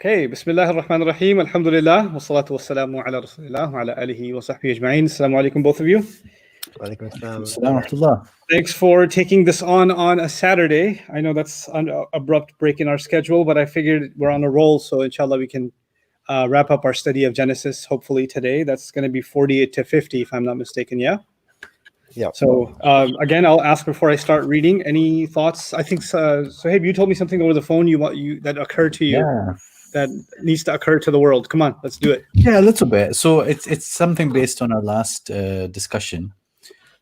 Okay, Bismillah ar-Rahman ar-Rahim, Alhamdulillah, wa salatu wa salamu ala Rasulillah, wa ala alihi wa sahbihi ajma'in. Assalamu alaikum, both of you. Thanks for taking this on a Saturday. I know that's an abrupt break in our schedule, but I figured we're on a roll, so inshallah we can wrap up our study of Genesis hopefully today. That's going to be 48 to 50, if I'm not mistaken, yeah? Yeah. So again, I'll ask before I start reading. Any thoughts? I think, Sohaib, you told me something over the phone that occurred to you. Yeah. That needs to occur to the world. Come on, let's do it. Yeah, a little bit. So it's something based on our last discussion.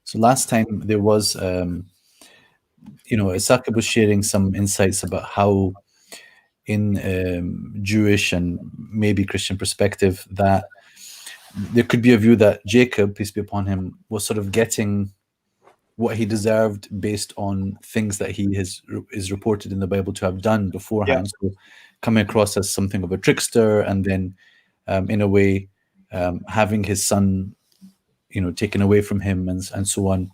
So last time there was, Isaac was sharing some insights about how in Jewish and maybe Christian perspective that there could be a view that Jacob, peace be upon him, was sort of getting what he deserved based on things that he is reported in the Bible to have done beforehand. Yeah. So coming across as something of a trickster, and then in a way having his son, taken away from him and so on,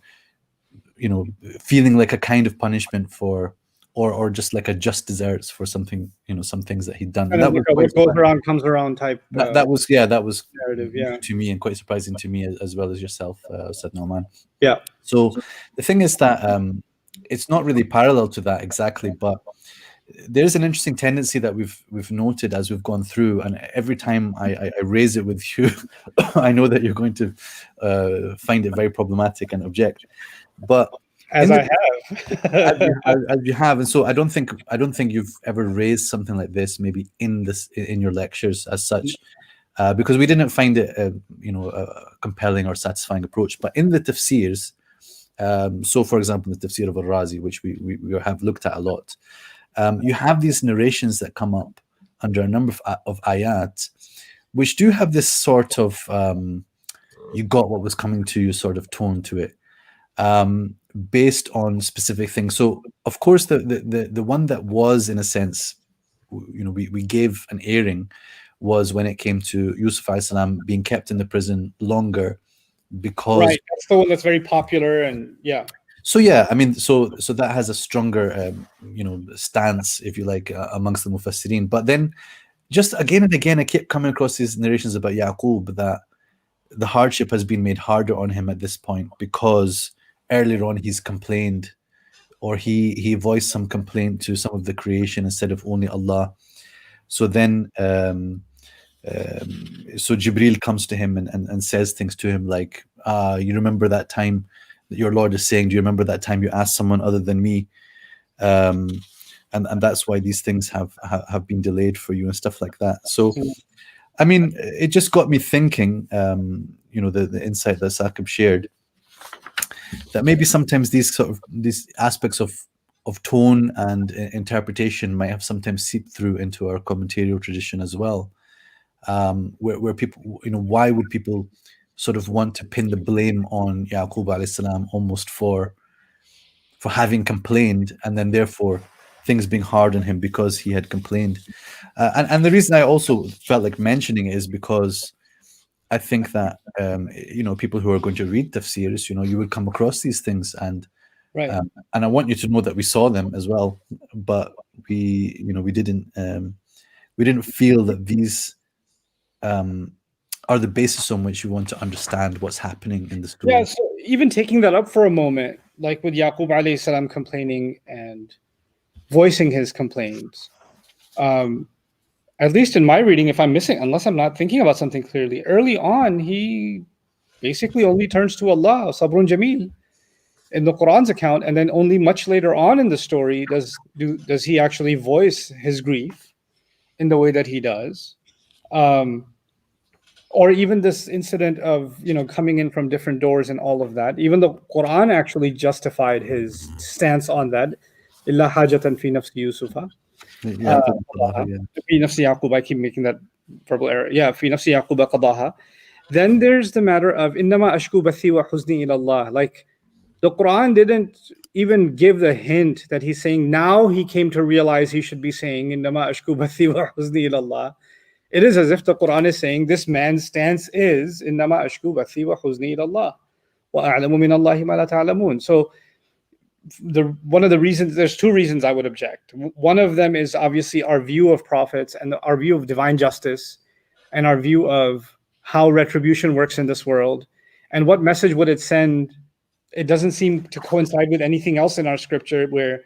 feeling like a kind of punishment for, or just like a just desserts for something, some things that he'd done. And that was what goes around comes around type. That was narrative, yeah, to me and quite surprising to me as well as yourself, Said Norman. Yeah. So the thing is that it's not really parallel to that exactly, but there's an interesting tendency that we've noted as we've gone through, and every time I raise it with you, I know that you're going to find it very problematic and object. But as you have, and so I don't think you've ever raised something like this, maybe in your lectures as such, because we didn't find it a compelling or satisfying approach. But in the tafsirs, so for example, the tafsir of Al-Razi, which we have looked at a lot. You have these narrations that come up under a number of ayat, which do have this sort of you got what was coming to you sort of tone to it, based on specific things. So of course the one that was, in a sense, we gave an airing was when it came to Yusuf alayhi salam being kept in the prison longer because that's the one that's very popular, and yeah. So yeah, I mean, so that has a stronger, stance, if you like, amongst the Mufassirin. But then, just again and again, I kept coming across these narrations about Yaqub that the hardship has been made harder on him at this point because earlier on he's complained, or he voiced some complaint to some of the creation instead of only Allah. So then, so Jibril comes to him and says things to him like, you remember that time that your Lord is saying, do you remember that time you asked someone other than me? And that's why these things have been delayed for you and stuff like that. So, I mean, it just got me thinking, the insight that Saqib shared, that maybe sometimes these aspects of tone and interpretation might have sometimes seeped through into our commentarial tradition as well, where people, why would people sort of want to pin the blame on Yaqub alayhi salam almost for having complained, and then therefore things being hard on him because he had complained. And the reason I also felt like mentioning it is because I think that people who are going to read tafsirs, you would come across these things, and right. And I want you to know that we saw them as well, but we didn't feel that these are the basis on which you want to understand what's happening in the story. Yeah, so even taking that up for a moment, like with Yaqub alayhi salam complaining and voicing his complaints, at least in my reading, if I'm missing, unless I'm not thinking about something clearly, early on, he basically only turns to Allah, Sabrun Jamil, in the Qur'an's account, and then only much later on in the story does he actually voice his grief in the way that he does. Or even this incident of coming in from different doors and all of that. Even the Quran actually justified his stance on that. Illa hajatan fi nafsi Yusufa. Fi nafsi Yaqub. I keep making that verbal error. Yeah, fi nafsi Yaqub qadaha. Then there's the matter of innama ashku bathi wa huzni ila Allah. Like the Quran didn't even give the hint that he's saying now he came to realize he should be saying innama ashku bathi wa huzni ila Allah. It is as if the Quran is saying this man's stance is innama ashku bathi wa huzni ila Allah wa a'lamu min Allahi ma la ta'lamun. So one of the reasons, there's two reasons I would object. One of them is obviously our view of prophets and our view of divine justice and our view of how retribution works in this world. And what message would it send? It doesn't seem to coincide with anything else in our scripture where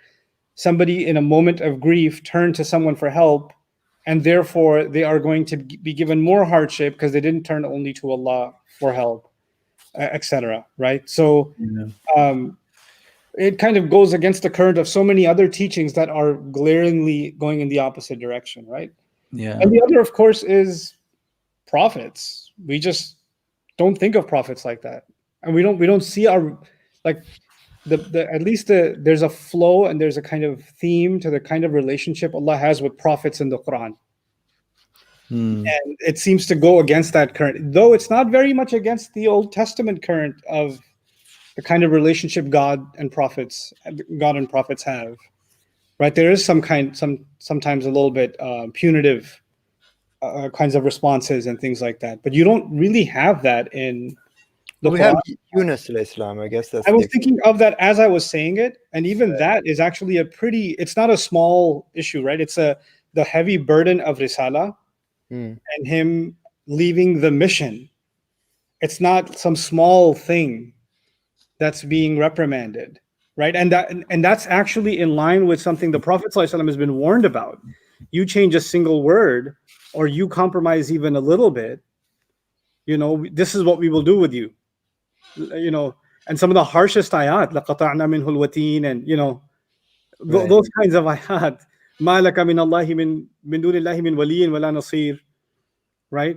somebody in a moment of grief turned to someone for help, and therefore they are going to be given more hardship because they didn't turn only to Allah for help, etc. Right? So it kind of goes against the current of so many other teachings that are glaringly going in the opposite direction, right? Yeah. And the other, of course, is prophets. We just don't think of prophets like that, and we don't see our like the at least there's a flow and there's a kind of theme to the kind of relationship Allah has with prophets in the Qur'an. And it seems to go against that current, though it's not very much against the Old Testament current of the kind of relationship God and prophets have, right? There is sometimes a little bit punitive kinds of responses and things like that, but you don't really have that in the we Quran. have Yunus alayhi salam, I guess that's I was thinking of that as I was saying it, and even that is actually it's not a small issue, right? It's the heavy burden of Risala and him leaving the mission. It's not some small thing that's being reprimanded, right? And that's actually in line with something the Prophet ﷺ has been warned about. You change a single word or you compromise even a little bit, this is what we will do with you. And some of the harshest ayat, لَقَطَعْنَا مِنْهُ الْوَتِينَ, and those kinds of ayat, مَا لَكَ مِنَ اللَّهِ مِنْ دُونِ اللَّهِ مِنْ وَلِيٍّ وَلَا نَصِيرٍ, right?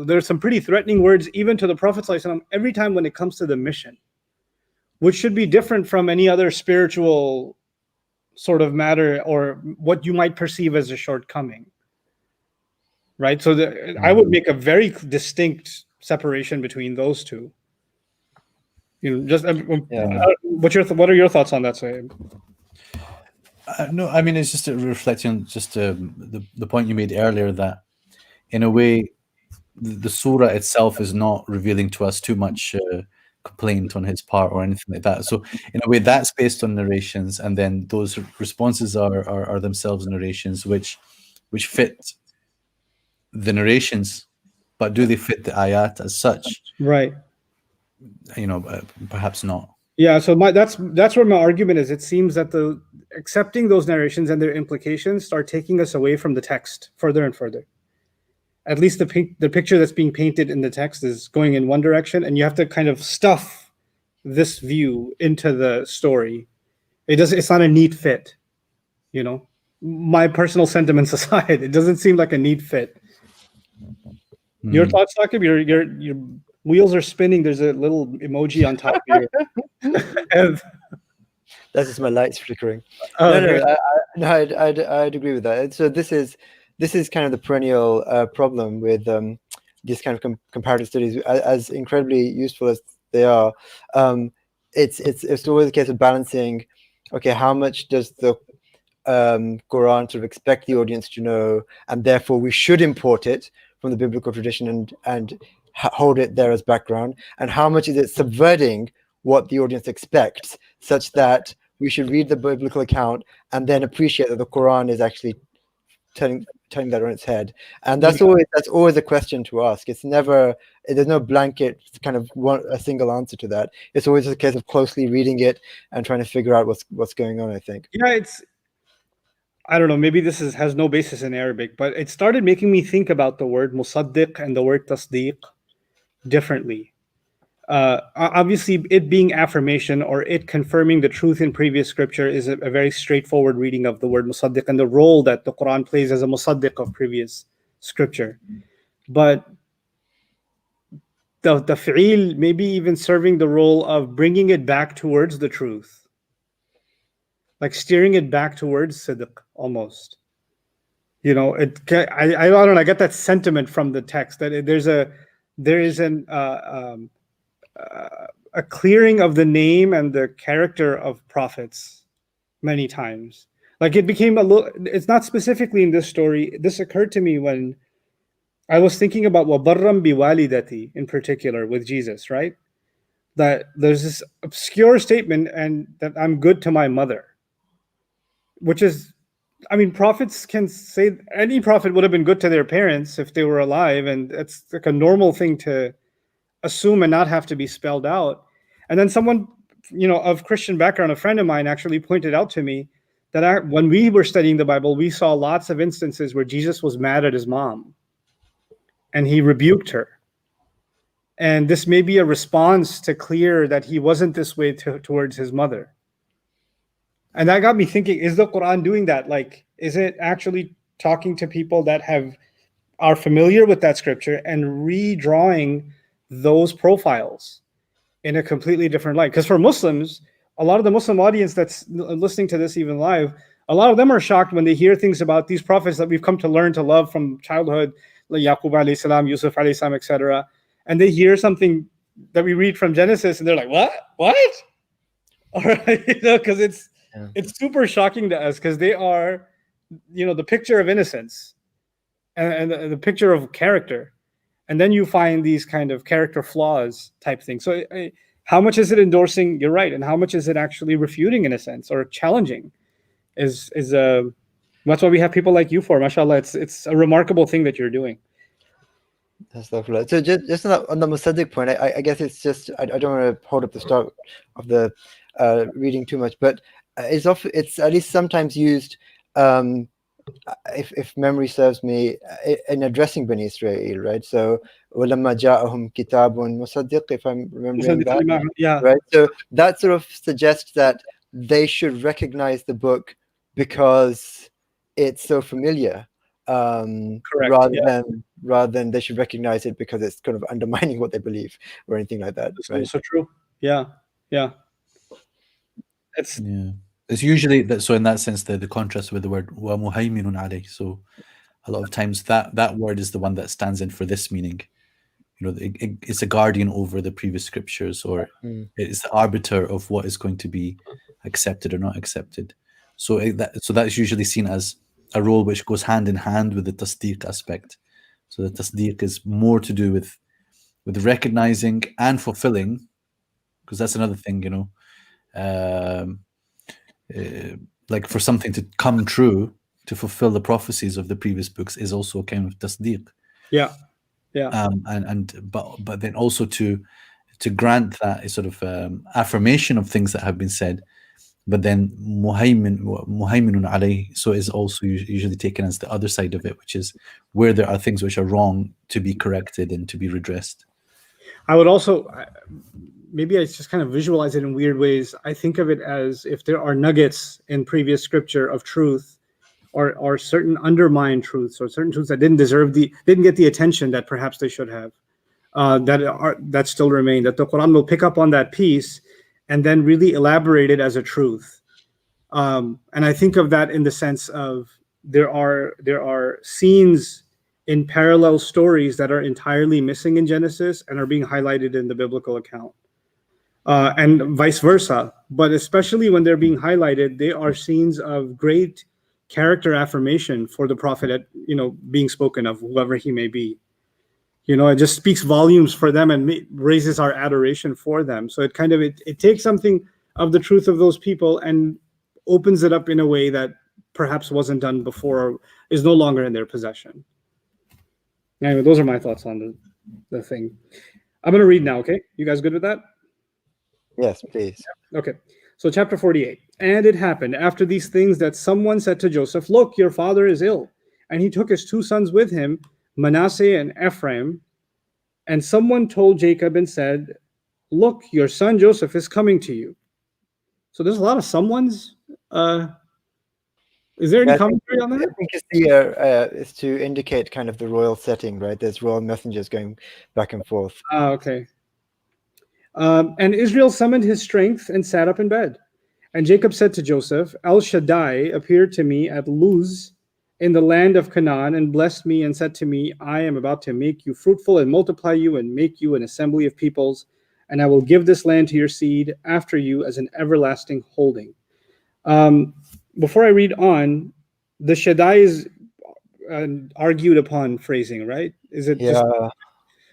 There's some pretty threatening words even to the Prophet ﷺ every time when it comes to the mission, which should be different from any other spiritual sort of matter or what you might perceive as a shortcoming, right? So I would make a very distinct separation between those two. What are your thoughts on that, Sahib? No, I mean, it's just a reflection on just the point you made earlier that in a way the surah itself is not revealing to us too much complaint on his part or anything like that. So in a way that's based on narrations, and then those responses are themselves narrations which fit the narrations, but do they fit the ayat as such? Right. Perhaps not. Yeah, so that's where my argument is. It seems that accepting those narrations and their implications start taking us away from the text further and further. At least the picture that's being painted in the text is going in one direction, and you have to kind of stuff this view into the story. It's not a neat fit, My personal sentiments aside, it doesn't seem like a neat fit. Your thoughts, Saqib? Your wheels are spinning. There's a little emoji on top here. That's just my lights flickering. I'd agree with that. So this is kind of the perennial problem with these kind of comparative studies, as incredibly useful as they are. It's always a case of balancing. Okay, how much does the Quran sort of expect the audience to know, and therefore we should import it from the biblical tradition and hold it there as background, and how much is it subverting what the audience expects, such that we should read the biblical account and then appreciate that the Quran is actually turning that on its head. And that's always a question to ask. It's never, there's no blanket kind of a single answer to that. It's always a case of closely reading it and trying to figure out what's going on, I think. Yeah, I don't know, maybe this has no basis in Arabic, but it started making me think about the word musaddiq and the word tasdeeq differently. Obviously, it being affirmation or it confirming the truth in previous scripture is a very straightforward reading of the word musaddiq and the role that the Quran plays as a musaddiq of previous scripture. But the fi'il maybe even serving the role of bringing it back towards the truth, like steering it back towards sidq almost. I don't know, I get that sentiment from the text that there is a clearing of the name and the character of prophets many times. Like it became it's not specifically in this story. This occurred to me when I was thinking about وَبَرًّا بِوَالِدَتِي in particular with Jesus, right? that there's this obscure statement and that I'm good to my mother, which is, I mean, prophets can say, any prophet would have been good to their parents if they were alive, and it's like a normal thing to assume and not have to be spelled out. And then someone, of Christian background, a friend of mine actually pointed out to me that when we were studying the Bible, we saw lots of instances where Jesus was mad at his mom and he rebuked her. And this may be a response to clear that he wasn't this way towards his mother. And that got me thinking, is the Quran doing that? Like, is it actually talking to people that are familiar with that scripture and redrawing those profiles in a completely different light? Because for Muslims, a lot of the Muslim audience that's listening to this even live, a lot of them are shocked when they hear things about these prophets that we've come to learn to love from childhood, like Yaqub alayhi salam, Yusuf alayhi salam, etc. And they hear something that we read from Genesis and they're like, what? All right, because it's super shocking to us, because they are, the picture of innocence and the picture of character. And then you find these kind of character flaws type things. So how much is it endorsing? You're right. And how much is it actually refuting, in a sense, or challenging? That's why we have people like you for, mashallah. It's a remarkable thing that you're doing. So just on the Musaddiq point, I guess it's just, I don't want to hold up the start of the reading too much, but it's at least sometimes used, if memory serves me, in addressing Bani Israel, right? So وَلَمَّا جَاءَهُمْ كِتَابٌ مُصَدِّقٌ, if I'm remembering that, yeah. right? So that sort of suggests that they should recognize the book because it's so familiar, Correct, rather than they should recognize it because it's kind of undermining what they believe or anything like that. That's right? also true. Yeah. It's usually that. So in that sense, the contrast with the word wa muhayminun alayh. So a lot of times that word is the one that stands in for this meaning. It's a guardian over the previous scriptures, or it's the arbiter of what is going to be accepted or not accepted. So that's usually seen as a role which goes hand in hand with the tasdeeq aspect. So the tasdeeq is more to do with recognizing and fulfilling, because that's another thing, like for something to come true, to fulfill the prophecies of the previous books, is also a kind of tasdeeq. Yeah. But then also to grant that a sort of affirmation of things that have been said, but then muhayminun alayh, so is also usually taken as the other side of it, which is where there are things which are wrong to be corrected and to be redressed. I would also, maybe I just kind of visualize it in weird ways. I think of it as if there are nuggets in previous scripture of truth, or certain undermined truths, or certain truths that didn't get the attention that perhaps they should have, that still remain, that the Quran will pick up on that piece and then really elaborate it as a truth. And I think of that in the sense of there are scenes in parallel stories that are entirely missing in Genesis and are being highlighted in the biblical account, and vice versa. But especially when they're being highlighted, they are scenes of great character affirmation for the prophet, being spoken of, whoever he may be. It just speaks volumes for them and raises our adoration for them. So it kind of it takes something of the truth of those people and opens it up in a way that perhaps wasn't done before, or is no longer in their possession. Anyway, those are my thoughts on the thing. I'm going to read now, okay? You guys good with that? Yes, please. Okay. So chapter 48. And it happened after these things that someone said to Joseph, "Look, your father is ill." And he took his two sons with him, Manasseh and Ephraim. And someone told Jacob and said, "Look, your son Joseph is coming to you." So there's a lot of someones. Is there any commentary on that? I think it's to indicate kind of the royal setting, right? There's royal messengers going back and forth. Okay. And Israel summoned his strength and sat up in bed. And Jacob said to Joseph, "El Shaddai appeared to me at Luz in the land of Canaan and blessed me and said to me, I am about to make you fruitful and multiply you and make you an assembly of peoples. And I will give this land to your seed after you as an everlasting holding." Before I read on, the Shaddai is argued upon phrasing, right? Is it just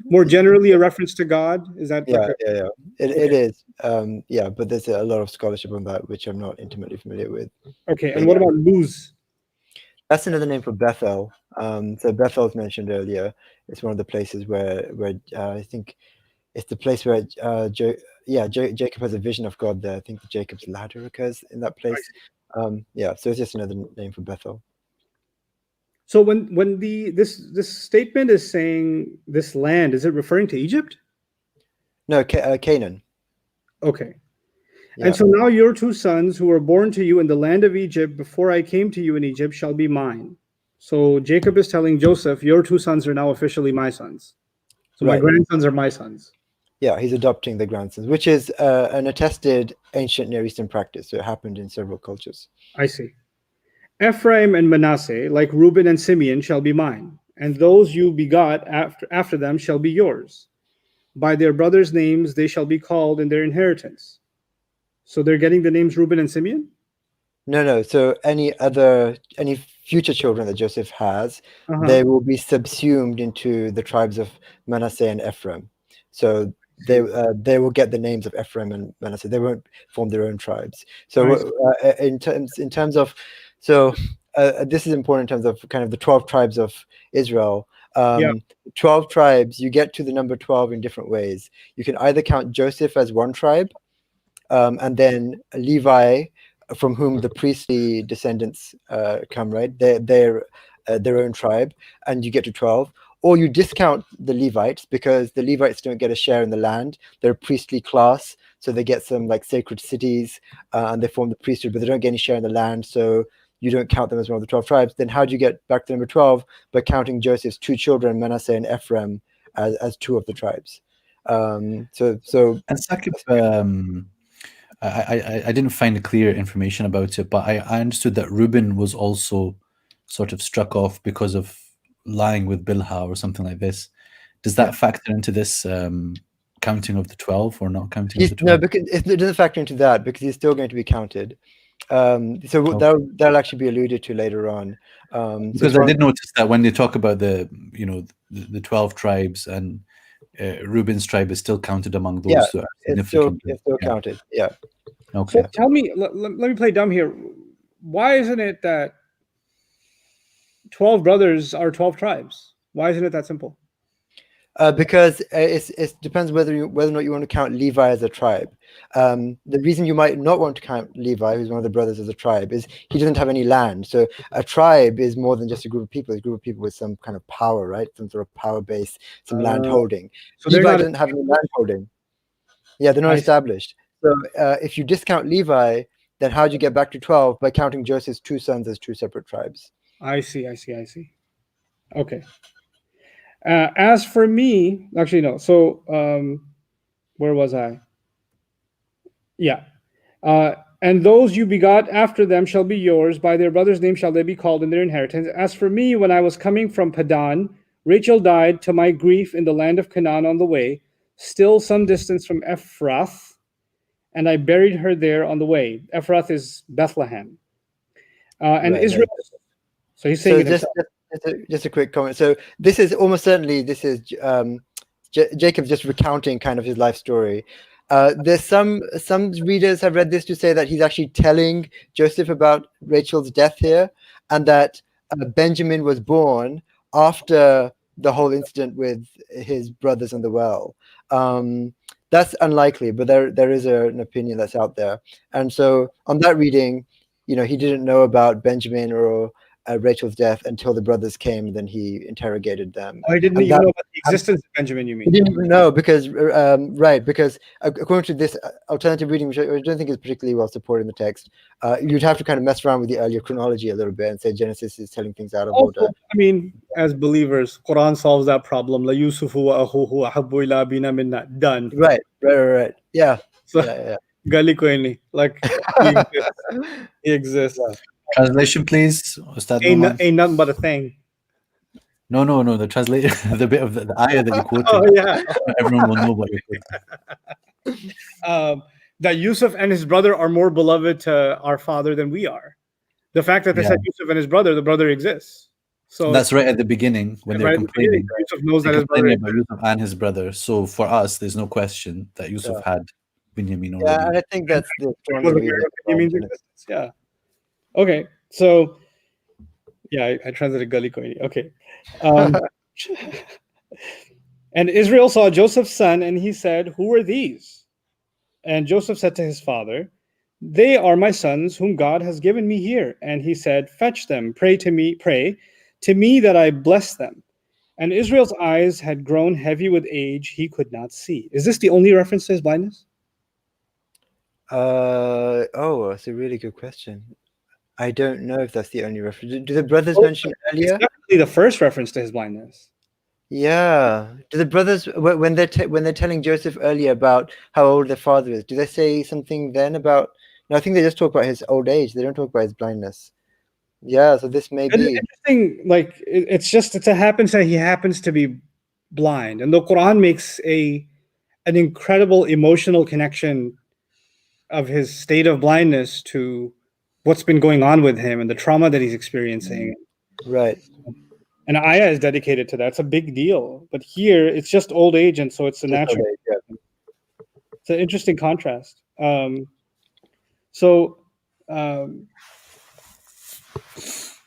more generally a reference to God? Is that yeah. It is. Yeah, but there's a lot of scholarship on that, which I'm not intimately familiar with. Okay, But and what about Luz? that's another name for Bethel. So Bethel's mentioned earlier. It's one of the places where I think it's the place where Jacob has a vision of God there. I think Jacob's ladder occurs in that place. Yeah, so it's just another name for Bethel. So when this statement is saying this land, is it referring to Egypt? No, Canaan. Okay. Yeah. And so now your two sons who were born to you in the land of Egypt before I came to you in Egypt shall be mine. So Jacob is telling Joseph, your two sons are now officially my sons. So my Right. grandsons are my sons. Yeah, he's adopting the grandsons, which is an attested ancient Near Eastern practice. So it happened in several cultures. I see. Ephraim and Manasseh, like Reuben and Simeon, shall be mine, and those you begot after them shall be yours. By their brothers' names they shall be called in their inheritance. So they're getting the names Reuben and Simeon? No. So any future children that Joseph has, they will be subsumed into the tribes of Manasseh and Ephraim. So they will get the names of Ephraim and Manasseh. They won't form their own tribes. So in terms of, this is important in terms of kind of the 12 tribes of Israel. 12 tribes, you get to the number 12 in different ways. You can either count Joseph as one tribe, and then Levi, from whom the priestly descendants come, right? They're their own tribe, and you get to 12. Or you discount the Levites because the Levites don't get a share in the land. They're a priestly class, so they get some like sacred cities, and they form the priesthood, but they don't get any share in the land, so you don't count them as one of the 12 tribes. Then how do you get back to number 12? By counting Joseph's two children, Manasseh and Ephraim, as two of the tribes. And Sakib, I didn't find clear information about it, but I understood that Reuben was also sort of struck off because of lying with Bilhah or something like this. Does that factor into this counting of the 12 or not counting of the 12? No, because it doesn't factor into that because he's still going to be counted. That'll actually be alluded to later on. Because I did notice that when they talk about the 12 tribes, and Reuben's tribe is still counted among those. Yeah, so it's still counted. Yeah. Okay. So tell me, let me play dumb here. Why isn't it that 12 brothers are 12 tribes? Why isn't it that simple? Because it depends whether or not you want to count Levi as a tribe. The reason you might not want to count Levi, who's one of the brothers of the tribe, is he doesn't have any land. So a tribe is more than just a group of people. It's a group of people with some kind of power, right? Some sort of power base, some land holding. So Levi doesn't have any land holding. Yeah, they're not established. So if you discount Levi, then how do you get back to 12? By counting Joseph's two sons as two separate tribes. I see. Okay. As for me, actually, no. So where was I? Yeah. And those you begot after them shall be yours. By their brother's name shall they be called in their inheritance. As for me, when I was coming from Padan, Rachel died to my grief in the land of Canaan on the way, still some distance from Ephrath, and I buried her there on the way. Ephrath is Bethlehem. And Israel. So he's saying just a quick comment. So this is almost certainly Jacob just recounting kind of his life story. There's some readers have read this to say that he's actually telling Joseph about Rachel's death here, and that Benjamin was born after the whole incident with his brothers in the well. That's unlikely, but there is an opinion that's out there. And so on that reading, he didn't know about Benjamin or Rachel's death until the brothers came. Then he interrogated them. I didn't even know about the existence of Benjamin, you mean? He didn't even know because because according to this alternative reading, which I don't think is particularly well supported in the text, you'd have to kind of mess around with the earlier chronology a little bit and say Genesis is telling things out of order. I mean, as believers, Qur'an solves that problem. La Yusufu wa akhuhu ahabbu ila abina minna. Done. Right. Yeah. So, yeah. Gali koi nahi. Like he exists. Yeah. Translation, please. Ain't nothing but a thing. No. The translation, the bit of the ayah that you quoted. Oh yeah. Everyone will know what you're quoting. That Yusuf and his brother are more beloved to our father than we are. The fact that they said Yusuf and his brother, the brother exists. So That's right at the beginning when they're right at the beginning, complaining. Yusuf knows They're that his brother complaining is about Yusuf and his brother. So for us, there's no question that Yusuf had Binyamin Yeah, already. and I think that's the was stronger aware reason. of Benjamin's existence. Yeah. Okay. So yeah, I translated Gali Koini. Okay. And Israel saw Joseph's son, and he said, "Who are these?" And Joseph said to his father, "They are my sons, whom God has given me here." And he said, "Fetch them, pray to me that I bless them." And Israel's eyes had grown heavy with age; he could not see. Is this the only reference to his blindness? Oh, that's a really good question. I don't know if that's the only reference. Do the brothers Oh, mention It's earlier? definitely the first reference to his blindness. Yeah. Do the brothers when they're telling Joseph earlier about how old their father is? Do they say something then about? No, I think they just talk about his old age. They don't talk about his blindness. Yeah. So this may And be. interesting, like it's a happens that he happens to be blind, and the Quran makes an incredible emotional connection of his state of blindness to what's been going on with him and the trauma that he's experiencing. Right. And ayah is dedicated to that. It's a big deal. But here it's just old age, and so it's a Just old natural. age, yeah. It's an interesting contrast. So um,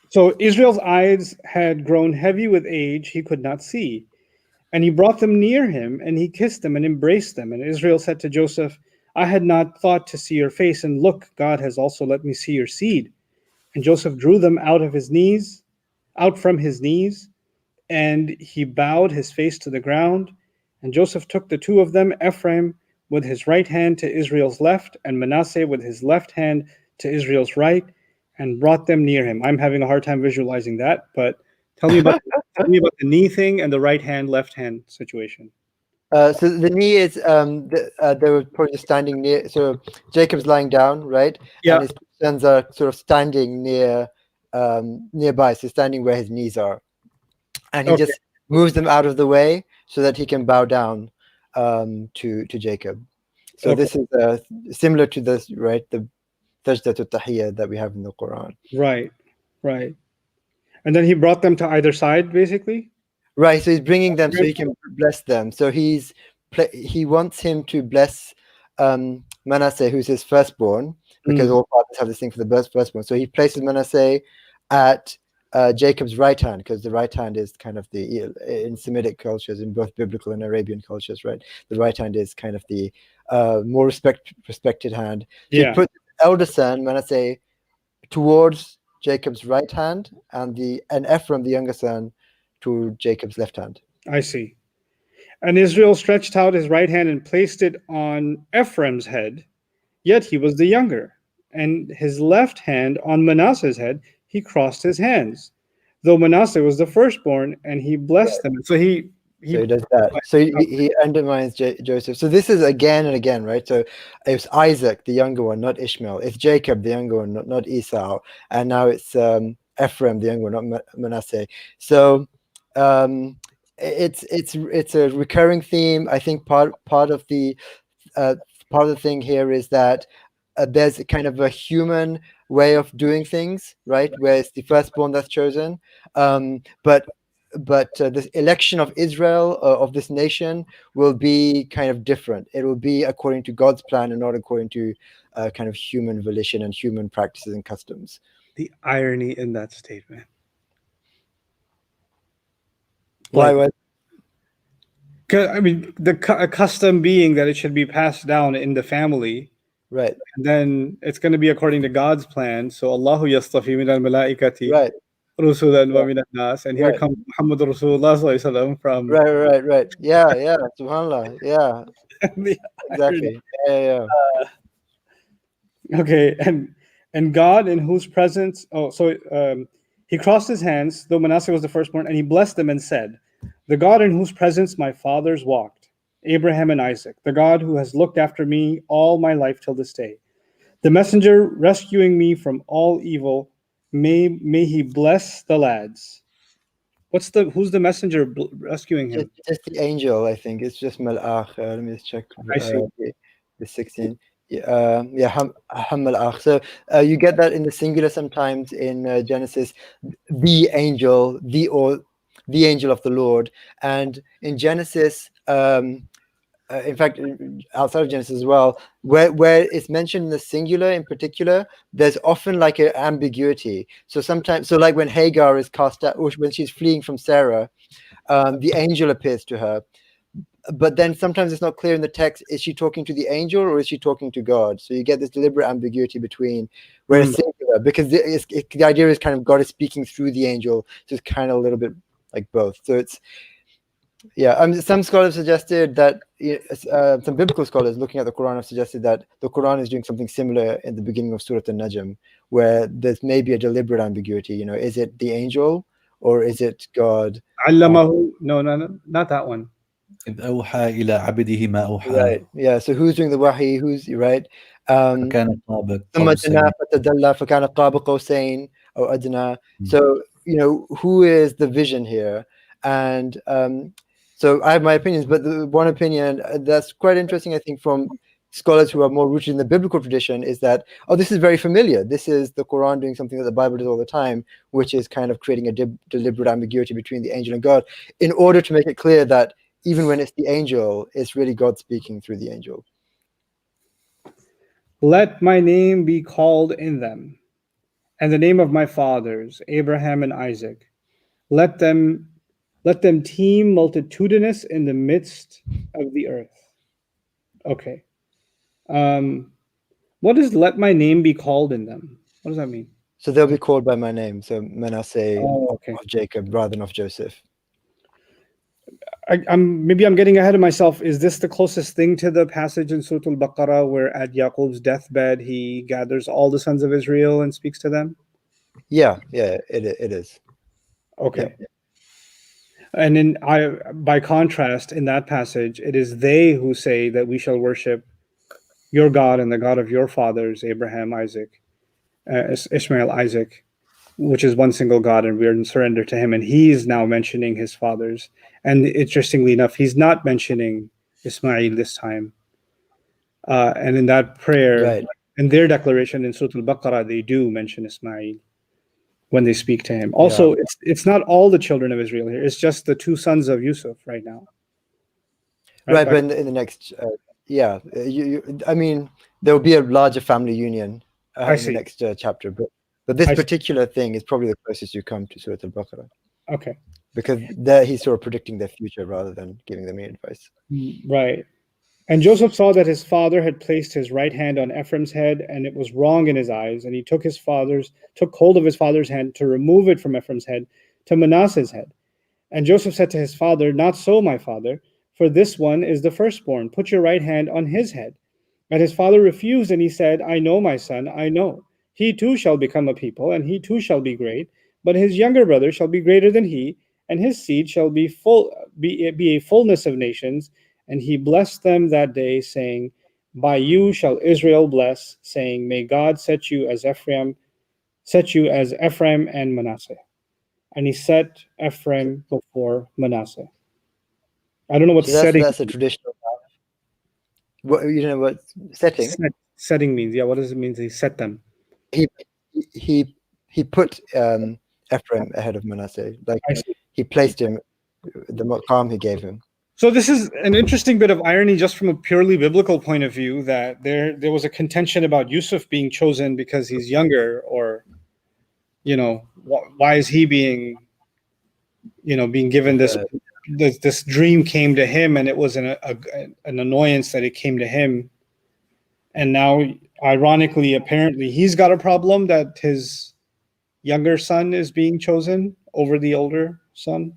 so Israel's eyes had grown heavy with age; he could not see. And he brought them near him, and he kissed them and embraced them. And Israel said to Joseph, "I had not thought to see your face, and look, God has also let me see your seed." And Joseph drew them out from his knees, and he bowed his face to the ground. And Joseph took the two of them, Ephraim with his right hand to Israel's left, and Manasseh with his left hand to Israel's right, and brought them near him. I'm having a hard time visualizing that, but tell me about the knee thing and the right hand, left hand situation. So the knee is they were probably standing near. So Jacob's lying down, right? Yeah. And his sons are sort of standing nearby, so standing where his knees are, and he just moves them out of the way so that he can bow down to Jacob. So this is similar to this, right? The Sajdatul Tahiyyah that we have in the Quran. Right. And then he brought them to either side, basically. Right. So he's bringing them so he can bless them. So he wants him to bless Manasseh, who's his firstborn, because all fathers have this thing for the firstborn. So he places Manasseh at Jacob's right hand, because the right hand is kind of in Semitic cultures, in both biblical and Arabian cultures, right? The right hand is kind of the more respected hand. So he put the elder son, Manasseh, towards Jacob's right hand, and Ephraim, the younger son, to Jacob's left hand. I see. And Israel stretched out his right hand and placed it on Ephraim's head, yet he was the younger. And his left hand on Manasseh's head, he crossed his hands, though Manasseh was the firstborn, and he blessed them. So he does that. So he undermines Joseph. So this is again and again, right? So it's Isaac, the younger one, not Ishmael. It's Jacob, the younger one, not Esau. And now it's Ephraim, the younger one, not Manasseh. So it's a recurring theme. I think part of the thing here is that there's a kind of a human way of doing things, right? Where it's the firstborn that's chosen, but the election of Israel, of this nation, will be kind of different. It will be according to God's plan and not according to kind of human volition and human practices and customs. The irony in that statement. Why? I mean, the custom being that it should be passed down in the family. Right. And then it's going to be according to God's plan. So Allahu yastafi min al-malaikati. Right. Rusulan wa min al-nas. And here comes Muhammad Rasulullah sallallahu alaihi wasallam from. Right. Yeah. Subhanallah. Yeah. Exactly. Yeah. Okay. And God, in whose presence, he crossed his hands, though Manasseh was the firstborn, and he blessed them and said, "The God in whose presence my fathers walked, Abraham and Isaac, the God who has looked after me all my life till this day, the messenger rescuing me from all evil, may he bless the lads." Who's the messenger rescuing him? Just the angel, I think. It's just Mal'ach. Let me just check. I see. The 16. So you get that in the singular sometimes in Genesis, the angel, the angel of the Lord, and in Genesis, in fact, outside of Genesis as well, where it's mentioned in the singular in particular, there's often like an ambiguity. So sometimes, so like when Hagar is cast out, or when she's fleeing from Sarah, the angel appears to her. But then sometimes it's not clear in the text, is she talking to the angel or is she talking to God? So you get this deliberate ambiguity between where it's singular, because the idea is kind of God is speaking through the angel, so it's kind of a little bit like both. So it's, some scholars suggested that, some biblical scholars looking at the Quran have suggested that the Quran is doing something similar in the beginning of Surah An-Najm, where there's maybe a deliberate ambiguity. Is it the angel or is it God? علمه. No, not that one. إذ أوحى إلى عبده ما أوحى. Right. Yeah. So who's doing the wahi? Who's right? فكان قاب ثم قوسين. دنا فتدلى فكان قاب قوسين أو أدنى. So who is the vision here? And so I have my opinions, but the one opinion that's quite interesting, I think, from scholars who are more rooted in the biblical tradition, is that, this is very familiar. This is the Quran doing something that the Bible does all the time, which is kind of creating a deliberate ambiguity between the angel and God, in order to make it clear that even when it's the angel, it's really God speaking through the angel. Let my name be called in them, and the name of my fathers, Abraham and Isaac. Let them teem multitudinous in the midst of the earth. Okay. What does let my name be called in them? What does that mean? So they'll be called by my name. So Manasseh okay. of Jacob rather than of Joseph. I'm getting ahead of myself. Is this the closest thing to the passage in Surah Al-Baqarah where at Yaqub's deathbed he gathers all the sons of Israel and speaks to them? Yeah, it is. Okay. Yeah. And by contrast, in that passage, it is they who say that we shall worship your God and the God of your fathers, Abraham, Isaac, Ishmael, Isaac, which is one single God, and we are in surrender to him. And he's now mentioning his fathers. And interestingly enough, he's not mentioning Ismail this time. And in that prayer, right, in their declaration in Surah Al-Baqarah, they do mention Ismail when they speak to him. Also, it's not all the children of Israel here. It's just the two sons of Yusuf right now. Right, but in the next, I mean, there will be a larger family union in the next chapter. But this particular thing is probably the closest you come to Surah Al-Baqarah. Okay. Because there he's sort of predicting their future rather than giving them any advice. Right. And Joseph saw that his father had placed his right hand on Ephraim's head, and it was wrong in his eyes. And he took hold of his father's hand to remove it from Ephraim's head to Manasseh's head. And Joseph said to his father, "Not so, my father, for this one is the firstborn. Put your right hand on his head." And his father refused, and he said, "I know, my son, I know. He too shall become a people, and he too shall be great. But his younger brother shall be greater than he, and his seed shall be a fullness of nations." And he blessed them that day, saying, "By you shall Israel bless, saying, May God set you as Ephraim and Manasseh." And he set Ephraim before Manasseh. I don't know what setting. That's a traditional. What what setting? Setting means. Yeah, what does it mean? He set them. He put Ephraim ahead of Manasseh. Like he placed him, the maqam he gave him. So this is an interesting bit of irony, just from a purely biblical point of view, that there was a contention about Yusuf being chosen because he's younger, or why is he being given this? This dream came to him, and it was an annoyance that it came to him. And now, ironically, apparently, he's got a problem that his younger son is being chosen over the older son.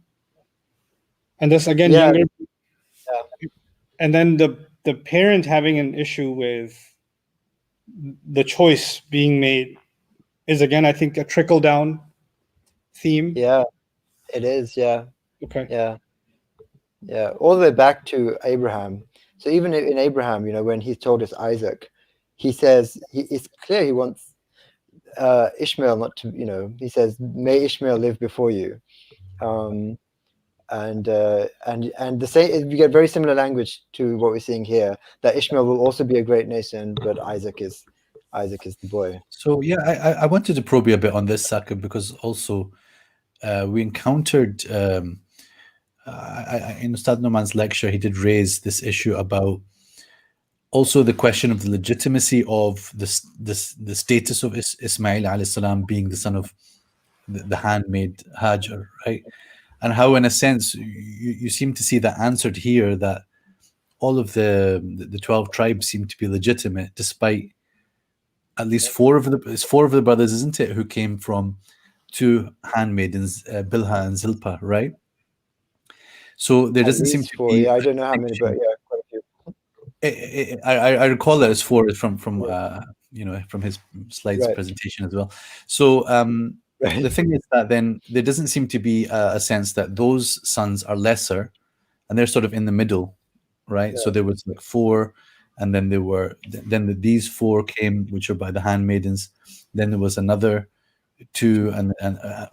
And this again, younger. Yeah. And then the parent having an issue with the choice being made is, again, I think, a trickle down theme. Yeah, it is. Yeah. Okay. Yeah. All the way back to Abraham. So even in Abraham, when he told us Isaac, he says it's clear he wants Ishmael not to. He says, "May Ishmael live before you." and the same, we get very similar language to what we're seeing here, that Ishmael will also be a great nation, but Isaac is the boy. So yeah, I wanted to probe you a bit on this, Saka, because also we encountered in Ustad Noman's lecture, he did raise this issue about also the question of the legitimacy of the status of Ismail alayhi salam being the son of the handmaid Hajar, right? And how, in a sense, you seem to see that answered here, that all of the 12 tribes seem to be legitimate, despite at least four of the brothers, isn't it, who came from two handmaidens, Bilha and Zilpah, right? So there doesn't seem to be. Yeah, I don't know how many, but yeah, quite a few. I recall that as four from from his slides presentation as well. So the thing is that then there doesn't seem to be a sense that those sons are lesser, and they're sort of in the middle, right? So there was like four, and then these four came, which are by the handmaidens. Then there was another two, and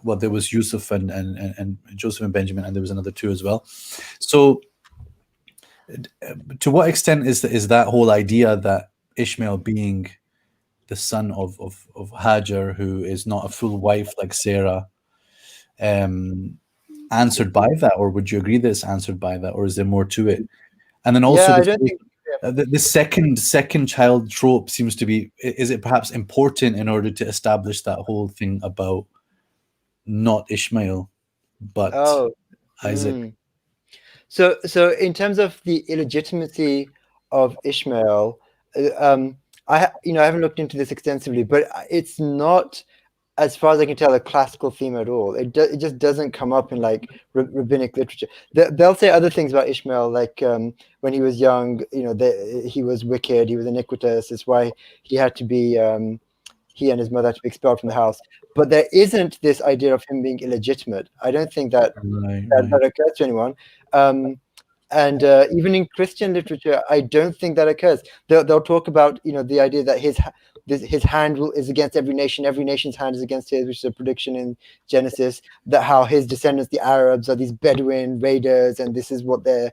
well, there was Yusuf and Joseph and Benjamin, and there was another two as well. So to what extent is that whole idea that Ishmael being the son of Hajar, who is not a full wife like Sarah, answered by that, or would you agree that it's answered by that, or is there more to it? And then also, I don't think the second child trope seems to be, is it perhaps important in order to establish that whole thing about not Ishmael but Isaac? So in terms of the illegitimacy of Ishmael, I haven't looked into this extensively, but it's not, as far as I can tell, a classical theme at all. It just doesn't come up in like rabbinic literature. They'll say other things about Ishmael, like when he was young, he was wicked, he was iniquitous. That's why he had to be, he and his mother had to be expelled from the house. But there isn't this idea of him being illegitimate. I don't think that that occurs to anyone. And even in Christian literature, I don't think that occurs. They'll talk about the idea that his hand is against every nation, every nation's hand is against his, which is a prediction in Genesis, that how his descendants, the Arabs, are these Bedouin raiders, and this is what their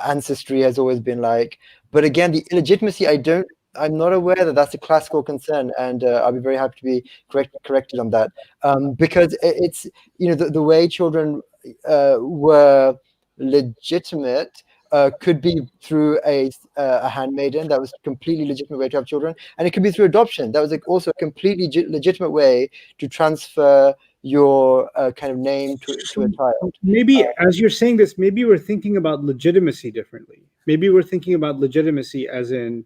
ancestry has always been like. But again, the illegitimacy, I'm not aware that that's a classical concern, and I'll be very happy to be corrected on that, because it's the way children were legitimate could be through a handmaiden. That was a completely legitimate way to have children, and it could be through adoption. That was also a completely legitimate way to transfer your kind of name to a child. Maybe as you're saying this, maybe we're thinking about legitimacy differently. Maybe we're thinking about legitimacy as in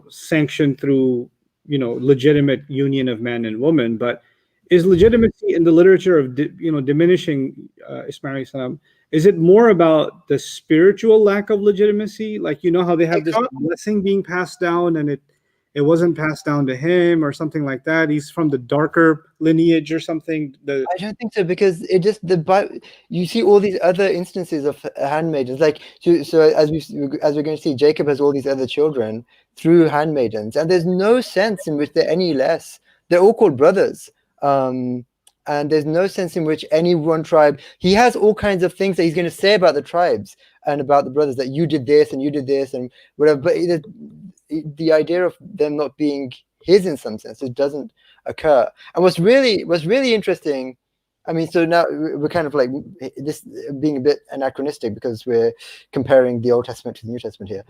sanctioned through legitimate union of man and woman. But is legitimacy in the literature of diminishing Ismail salam, is it more about the spiritual lack of legitimacy, like how they have this blessing being passed down and it wasn't passed down to him or something like that? He's from the darker lineage or something. I don't think so, because it just you see all these other instances of handmaidens, like so as we're going to see, Jacob has all these other children through handmaidens, and there's no sense in which they're any less. They're all called brothers, and there's no sense in which any one tribe. He has all kinds of things that he's going to say about the tribes and about the brothers, that you did this and you did this and whatever. But the idea of them not being his in some sense, it doesn't occur. And what's really interesting, I mean, so now we're kind of like this being a bit anachronistic because we're comparing the Old Testament to the New Testament here.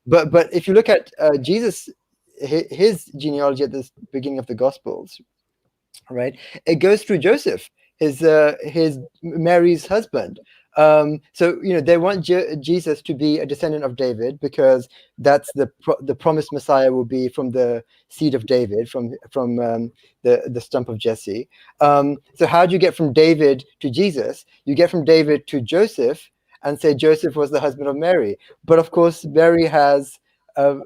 But if you look at Jesus, his genealogy at the beginning of the Gospels, right, it goes through Joseph, his Mary's husband. So they want Jesus to be a descendant of David, because that's the promised Messiah will be from the seed of David, from the stump of Jesse. So how do you get from David to Jesus? You get from David to Joseph and say Joseph was the husband of Mary. But of course, Mary has a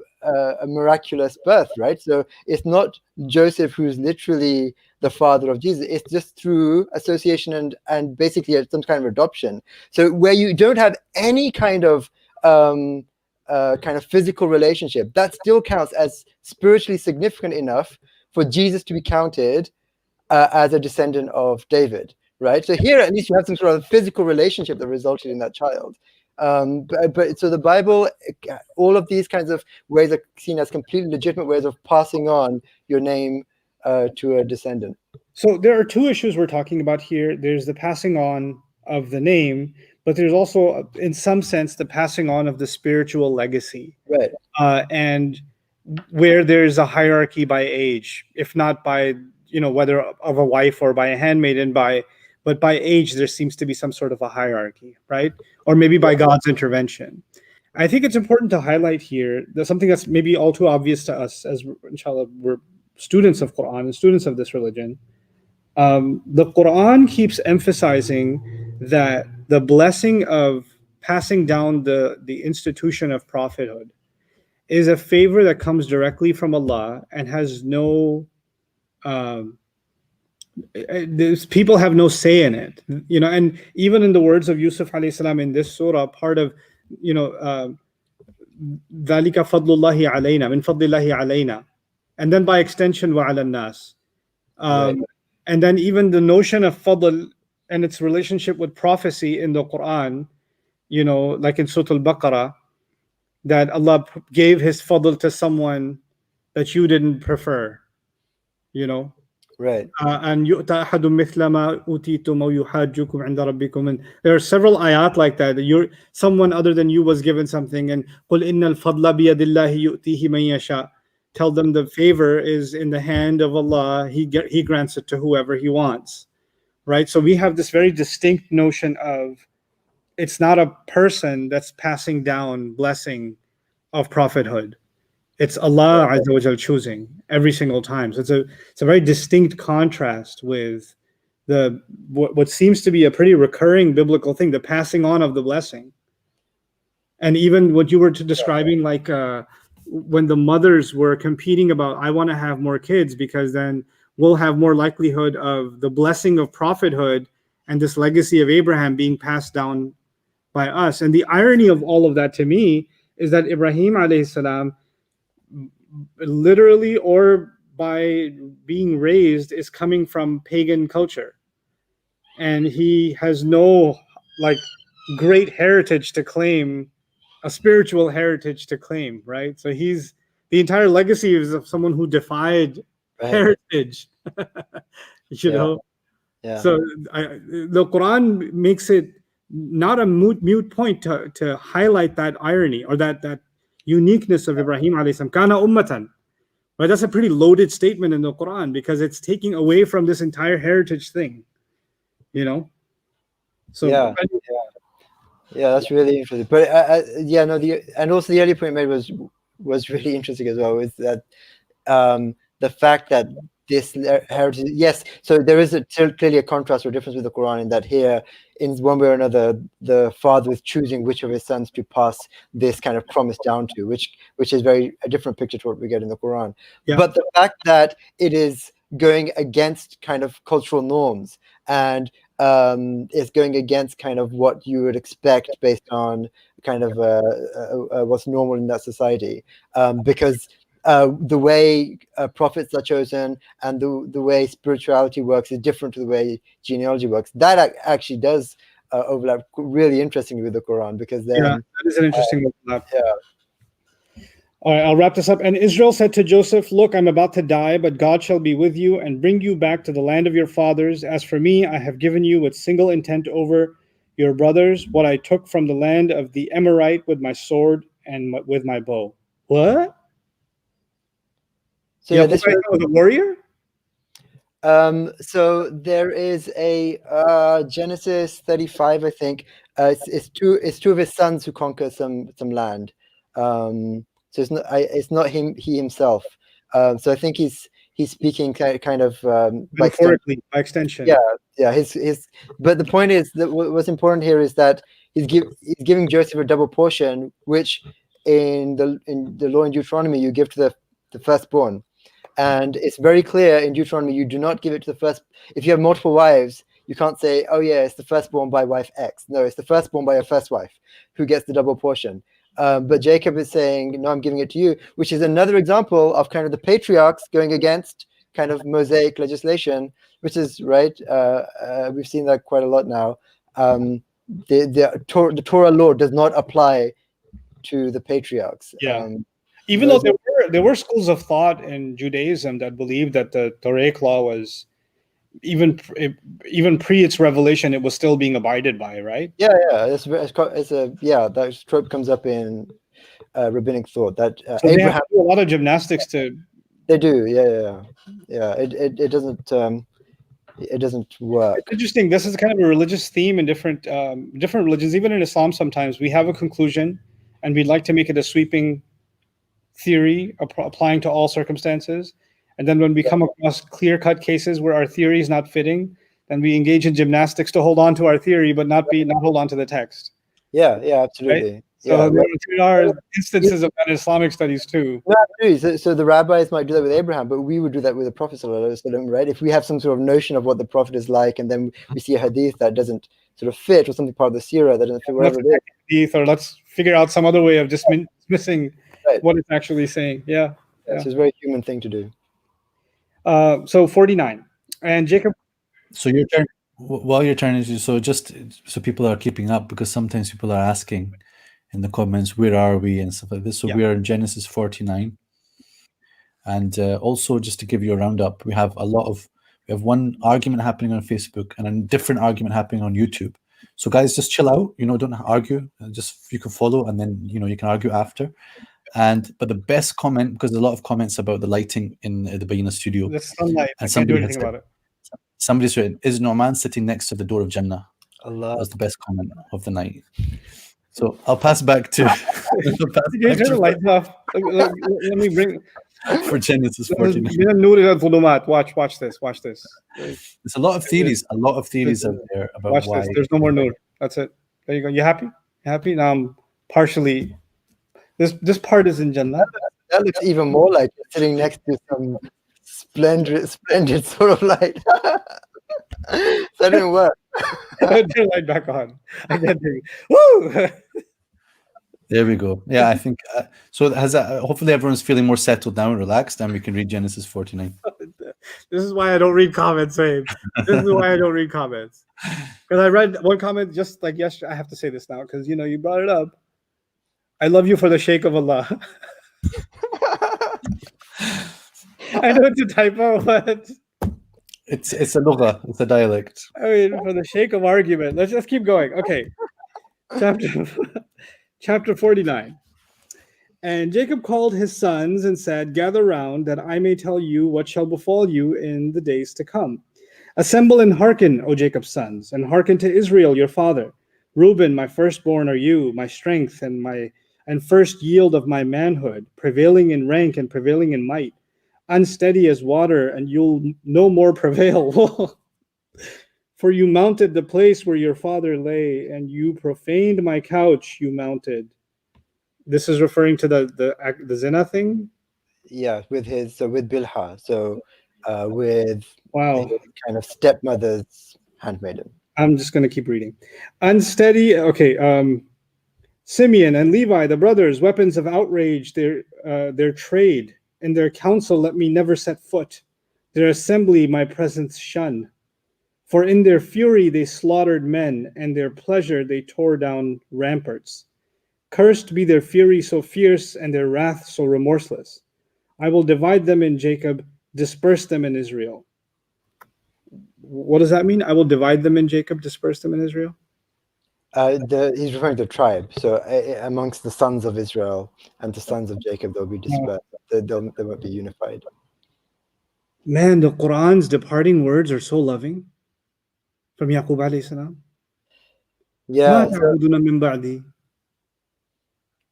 miraculous birth, right? So it's not Joseph who's literally the father of Jesus. It's just through association and basically some kind of adoption. So where you don't have any kind of physical relationship, that still counts as spiritually significant enough for Jesus to be counted as a descendant of David, right? So here, at least you have some sort of physical relationship that resulted in that child. But so the Bible, all of these kinds of ways are seen as completely legitimate ways of passing on your name to a descendant. So there are two issues we're talking about here. There's the passing on of the name, but there's also, in some sense, the passing on of the spiritual legacy. Right. And where there's a hierarchy by age, if not by, whether of a wife or by a handmaiden, but by age, there seems to be some sort of a hierarchy, right? Or maybe by God's intervention. I think it's important to highlight here that something that's maybe all too obvious to us, as inshallah we're students of Qur'an and students of this religion. The Qur'an keeps emphasizing that the blessing of passing down the institution of prophethood is a favor that comes directly from Allah and has no people have no say in it, and even in the words of Yusuf alayhi salam in this surah, part of ذَلِكَ فَضْلُ اللَّهِ عَلَيْنَا مِنْ فَضْلِ اللَّهِ عَلَيْنَا, and then by extension وَعَلَى النَّاسِ. Right. And then even the notion of fadl and its relationship with prophecy in the Quran, like in Surah Al-Baqarah, that Allah gave his fadl to someone that you didn't prefer, Right. And يُؤْتَى أَحَدٌ مِثْلَ مَا أُوتِيتُمْ أَوْ يُحَاجُّكُمْ عِنْدَ رَبِّكُمْ. And there are several ayat like that someone other than you was given something, and قُلْ إِنَّ الْفَضْلَ بِيَدِ اللَّهِ يُؤْتِيهِ مَن يَشَاءُ. Tell them the favor is in the hand of Allah. He grants it to whoever he wants, right? So we have this very distinct notion of it's not a person that's passing down blessing of prophethood. It's Allah Azza wa Jal choosing every single time. So it's a very distinct contrast with what seems to be a pretty recurring biblical thing, the passing on of the blessing. And even what you were describing, like when the mothers were competing about, I want to have more kids because then we'll have more likelihood of the blessing of prophethood and this legacy of Abraham being passed down by us. And the irony of all of that to me is that Ibrahim alayhi salam, literally or by being raised, is coming from pagan culture, and he has no great heritage to claim, a spiritual heritage to claim, right? So the entire legacy is of someone who defied heritage. Yeah. So the Quran makes it not a mute point to highlight that irony or that uniqueness of Ibrahim alayhi salam. Kana ummatan. Right? That's a pretty loaded statement in the Quran because it's taking away from this entire heritage thing. So yeah, that's really interesting. But and also the earlier point made was really interesting as well, is that the fact that this heritage, yes, so there is clearly a contrast or difference with the Quran in that here, in one way or another, the father is choosing which of his sons to pass this kind of promise down to, which is a different picture to what we get in the Quran. Yeah. But the fact that it is going against kind of cultural norms and it's going against kind of what you would expect based on kind of what's normal in that society, because the way prophets are chosen and the way spirituality works is different to the way genealogy works. That actually does overlap really interestingly with the Quran, because then that is an interesting overlap. All right, I'll wrap this up. And Israel said to Joseph, "Look, I'm about to die, but God shall be with you and bring you back to the land of your fathers. As for me, I have given you with single intent over your brothers what I took from the land of the Amorite with my sword and with my bow." What? So this was a warrior? So there is a Genesis 35, I think. It's two of his sons who conquer some land. So it's not he himself. So I think he's speaking kind of by extension. Yeah. His. But the point is that what's important here is that he's giving Joseph a double portion, which in the law in Deuteronomy you give to the firstborn. And it's very clear in Deuteronomy you do not give it to the first. If you have multiple wives, you can't say, "Oh yeah, it's the firstborn by wife X." No, it's the firstborn by your first wife who gets the double portion. But Jacob is saying, "No, I'm giving it to you," which is another example of kind of the patriarchs going against kind of Mosaic legislation, which is right. We've seen that quite a lot now. The Torah law does not apply to the patriarchs. Yeah. Even those though there were schools of thought in Judaism that believed that the Torah law was even pre its revelation, it was still being abided by, right? Yeah, that trope comes up in rabbinic thought that So they Abraham. have to do a lot of gymnastics to. They do, yeah. It doesn't work. It's interesting. This is kind of a religious theme in different religions. Even in Islam, sometimes we have a conclusion, and we'd like to make it a sweeping theory applying to all circumstances. And then when we come across clear-cut cases where our theory is not fitting, then we engage in gymnastics to hold on to our theory, but not hold on to the text. Yeah, absolutely. Right? So there are instances of that in Islamic studies too. No, absolutely. So the rabbis might do that with Abraham, but we would do that with the Prophet ﷺ, right? If we have some sort of notion of what the Prophet is like, and then we see a hadith that doesn't sort of fit, or something part of the seerah that doesn't fit, whatever it is. Hadith, or let's figure out some other way of just dismissing what it's actually saying. Yeah. It's a very human thing to do. So 49, and Jacob. So your turn. While your turn is so just so people are keeping up, because sometimes people are asking in the comments, where are we and stuff like this. So we are in Genesis 49, and also just to give you a roundup, we have one argument happening on Facebook and a different argument happening on YouTube. So guys, just chill out. Don't argue. Just you can follow, and then you can argue after. But the best comment, because there's a lot of comments about the lighting in the Bayina studio. The sunlight. And I can't do anything about it. Somebody's written, is Nu'man sitting next to the door of Jannah? Allah. That was the best comment of the night. So I'll pass back to. Turn the lights off. Let me bring. For Genesis 14. Watch this. There's a lot of theories. out there about watch why. This. There's no more nur. That's it. There you go. You happy? Now I'm partially. This part is in Jannah. That looks even more like you're sitting next to some splendid sort of light. That didn't work. Turn the light back on. I can't do it. Woo! There we go. Yeah, I think so. Hopefully everyone's feeling more settled now and relaxed, and we can read Genesis 49. This is why I don't read comments, Abe. This is why I don't read comments. Because I read one comment just like yesterday. I have to say this now because you brought it up. I love you for the shake of Allah. I know it's a typo, but it's a lugha, it's a dialect. I mean, for the sake of argument, let's just keep going. Okay, chapter 49. And Jacob called his sons and said, "Gather round, that I may tell you what shall befall you in the days to come. Assemble and hearken, O Jacob's sons, and hearken to Israel your father. Reuben, my firstborn are you, my strength and first yield of my manhood, prevailing in rank and prevailing in might, unsteady as water, and you'll no more prevail. For you mounted the place where your father lay, and you profaned my couch, you mounted." This is referring to the zina thing? Yeah, with Bilhah. So with Wow. his kind of stepmother's handmaiden. I'm just going to keep reading. Unsteady, okay. Simeon and Levi, the brothers, weapons of outrage, their trade. In their council, let me never set foot. Their assembly, my presence shun. For in their fury they slaughtered men, and their pleasure they tore down ramparts. Cursed be their fury so fierce, and their wrath so remorseless. I will divide them in Jacob, disperse them in Israel. What does that mean? I will divide them in Jacob, disperse them in Israel? He's referring to tribe. So amongst the sons of Israel and the sons of Jacob, they'll be dispersed. They won't be unified. Man, the Qur'an's departing words are so loving. From Yaqub alayhi salam. Yeah.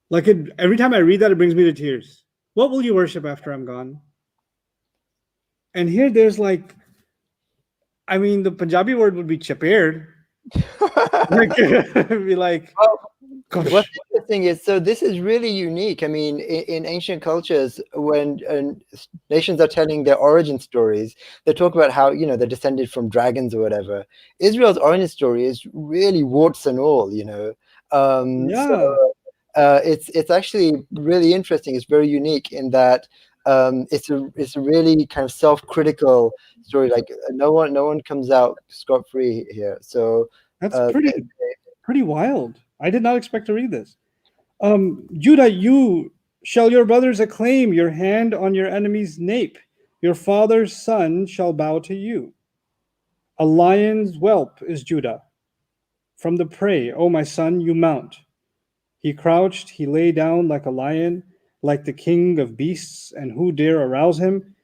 Like every time I read that, it brings me to tears. What will you worship after I'm gone? And here there's the Punjabi word would be chapered. It'd be like, what's interesting is, so this is really unique. I mean, in ancient cultures, when nations are telling their origin stories, they talk about how they're descended from dragons or whatever. Israel's origin story is really warts and all. So it's actually really interesting. It's very unique in that it's a really kind of self-critical story. Like no one comes out scot-free here. So That's pretty wild. I did not expect to read this. Judah, you shall your brothers acclaim, your hand on your enemy's nape. Your father's son shall bow to you. A lion's whelp is Judah. From the prey, O my son, you mount. He crouched, he lay down like a lion, like the king of beasts, and who dare arouse him?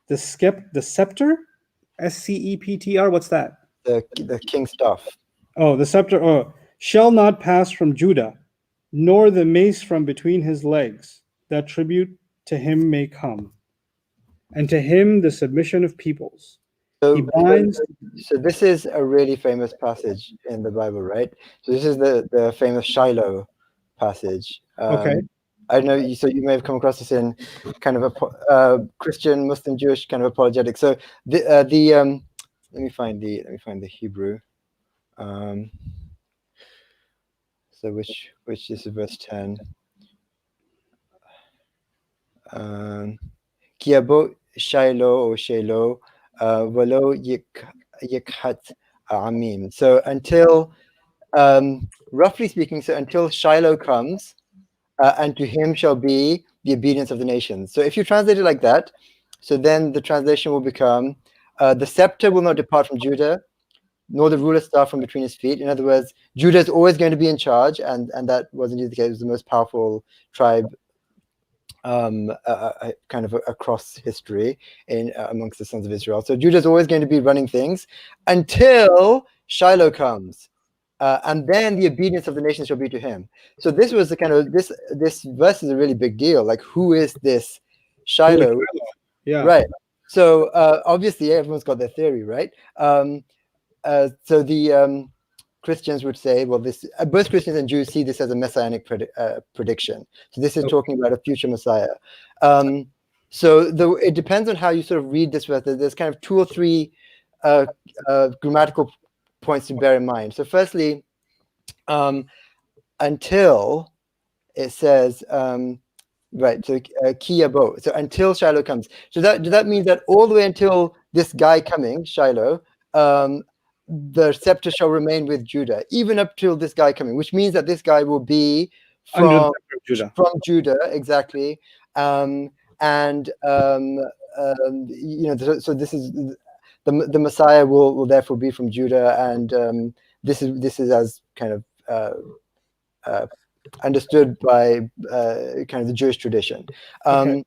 The scepter? SCEPTR, what's that? The king's staff. Oh, the scepter, shall not pass from Judah, nor the mace from between his legs, that tribute to him may come, and to him the submission of peoples. He binds. So this is a really famous passage in the Bible, right? So this is the famous Shiloh passage. Okay. I don't know. So you may have come across this in kind of a Christian, Muslim, Jewish kind of apologetic. So let me find the Hebrew. So which is verse 10. Kiabo Shiloh or Shiloh Valo Yikhat Amim. So until roughly speaking, so until Shiloh comes, and to him shall be the obedience of the nations. So if you translate it like that, so then the translation will become, the scepter will not depart from Judah, nor the ruler's staff from between his feet. In other words, Judah is always going to be in charge, and that was indeed the case. It was the most powerful tribe kind of across history in amongst the sons of Israel. So Judah is always going to be running things until Shiloh comes. And then the obedience of the nations shall be to him. So this was the kind of this verse is a really big deal. Like, who is this Shiloh? Yeah. Right. So obviously everyone's got their theory, right? So the Christians would say, well, this both Christians and Jews see this as a messianic prediction. So this is talking about a future Messiah. So it depends on how you sort of read this verse. There's kind of 2 or 3 grammatical points to bear in mind. So firstly, until it says, right, so kiyabo, so until Shiloh comes. So does that mean that all the way until this guy coming, Shiloh, the scepter shall remain with Judah, even up till this guy coming, which means that this guy will be from Judah, exactly. You know, so this is the Messiah will therefore be from Judah, and this is as kind of understood by kind of the Jewish tradition. Okay.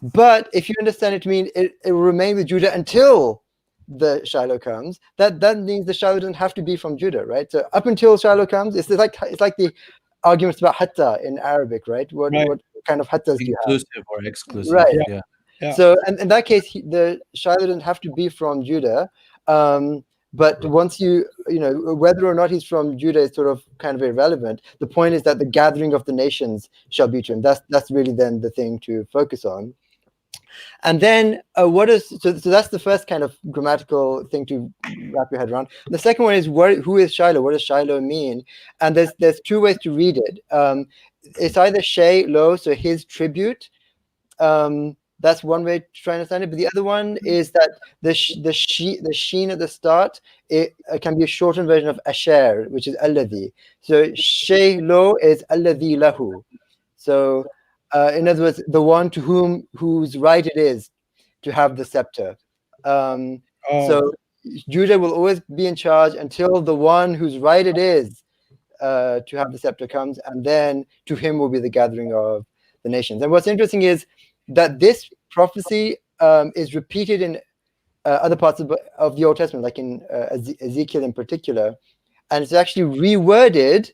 But if you understand it to mean it will remain with Judah until the Shiloh comes, that means the Shiloh doesn't have to be from Judah, right? So up until Shiloh comes, it's like the arguments about hatta in Arabic, right? What kind of hattas do you have? Inclusive or exclusive? Right. Yeah. So, and in that case, the Shiloh doesn't have to be from Judah. But once you know, whether or not he's from Judah is sort of kind of irrelevant. The point is that the gathering of the nations shall be to him. That's really then the thing to focus on. And then so that's the first kind of grammatical thing to wrap your head around. The second one is who is Shiloh? What does Shiloh mean? And there's 2 ways to read it. It's either Shiloh, so his tribute. That's one way to try and understand it. But the other one is that the sheen at the start, it can be a shortened version of Asher, which is alladhi. So Shiloh is alladhi lahu. So in other words, the one to whose right it is to have the scepter. So Judah will always be in charge until the one whose right it is to have the scepter comes, and then to him will be the gathering of the nations. And what's interesting is that this prophecy is repeated in other parts of the Old Testament, like in Ezekiel in particular, and it's actually reworded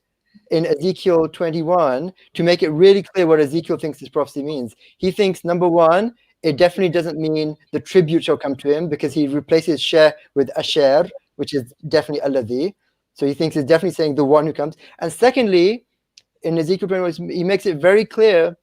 in Ezekiel 21 to make it really clear what Ezekiel thinks this prophecy means. He thinks, number one, it definitely doesn't mean the tribute shall come to him, because he replaces Sheh with Asher, which is definitely Alladhi. So he thinks it's definitely saying the one who comes. And secondly, in Ezekiel 21, he makes it very clear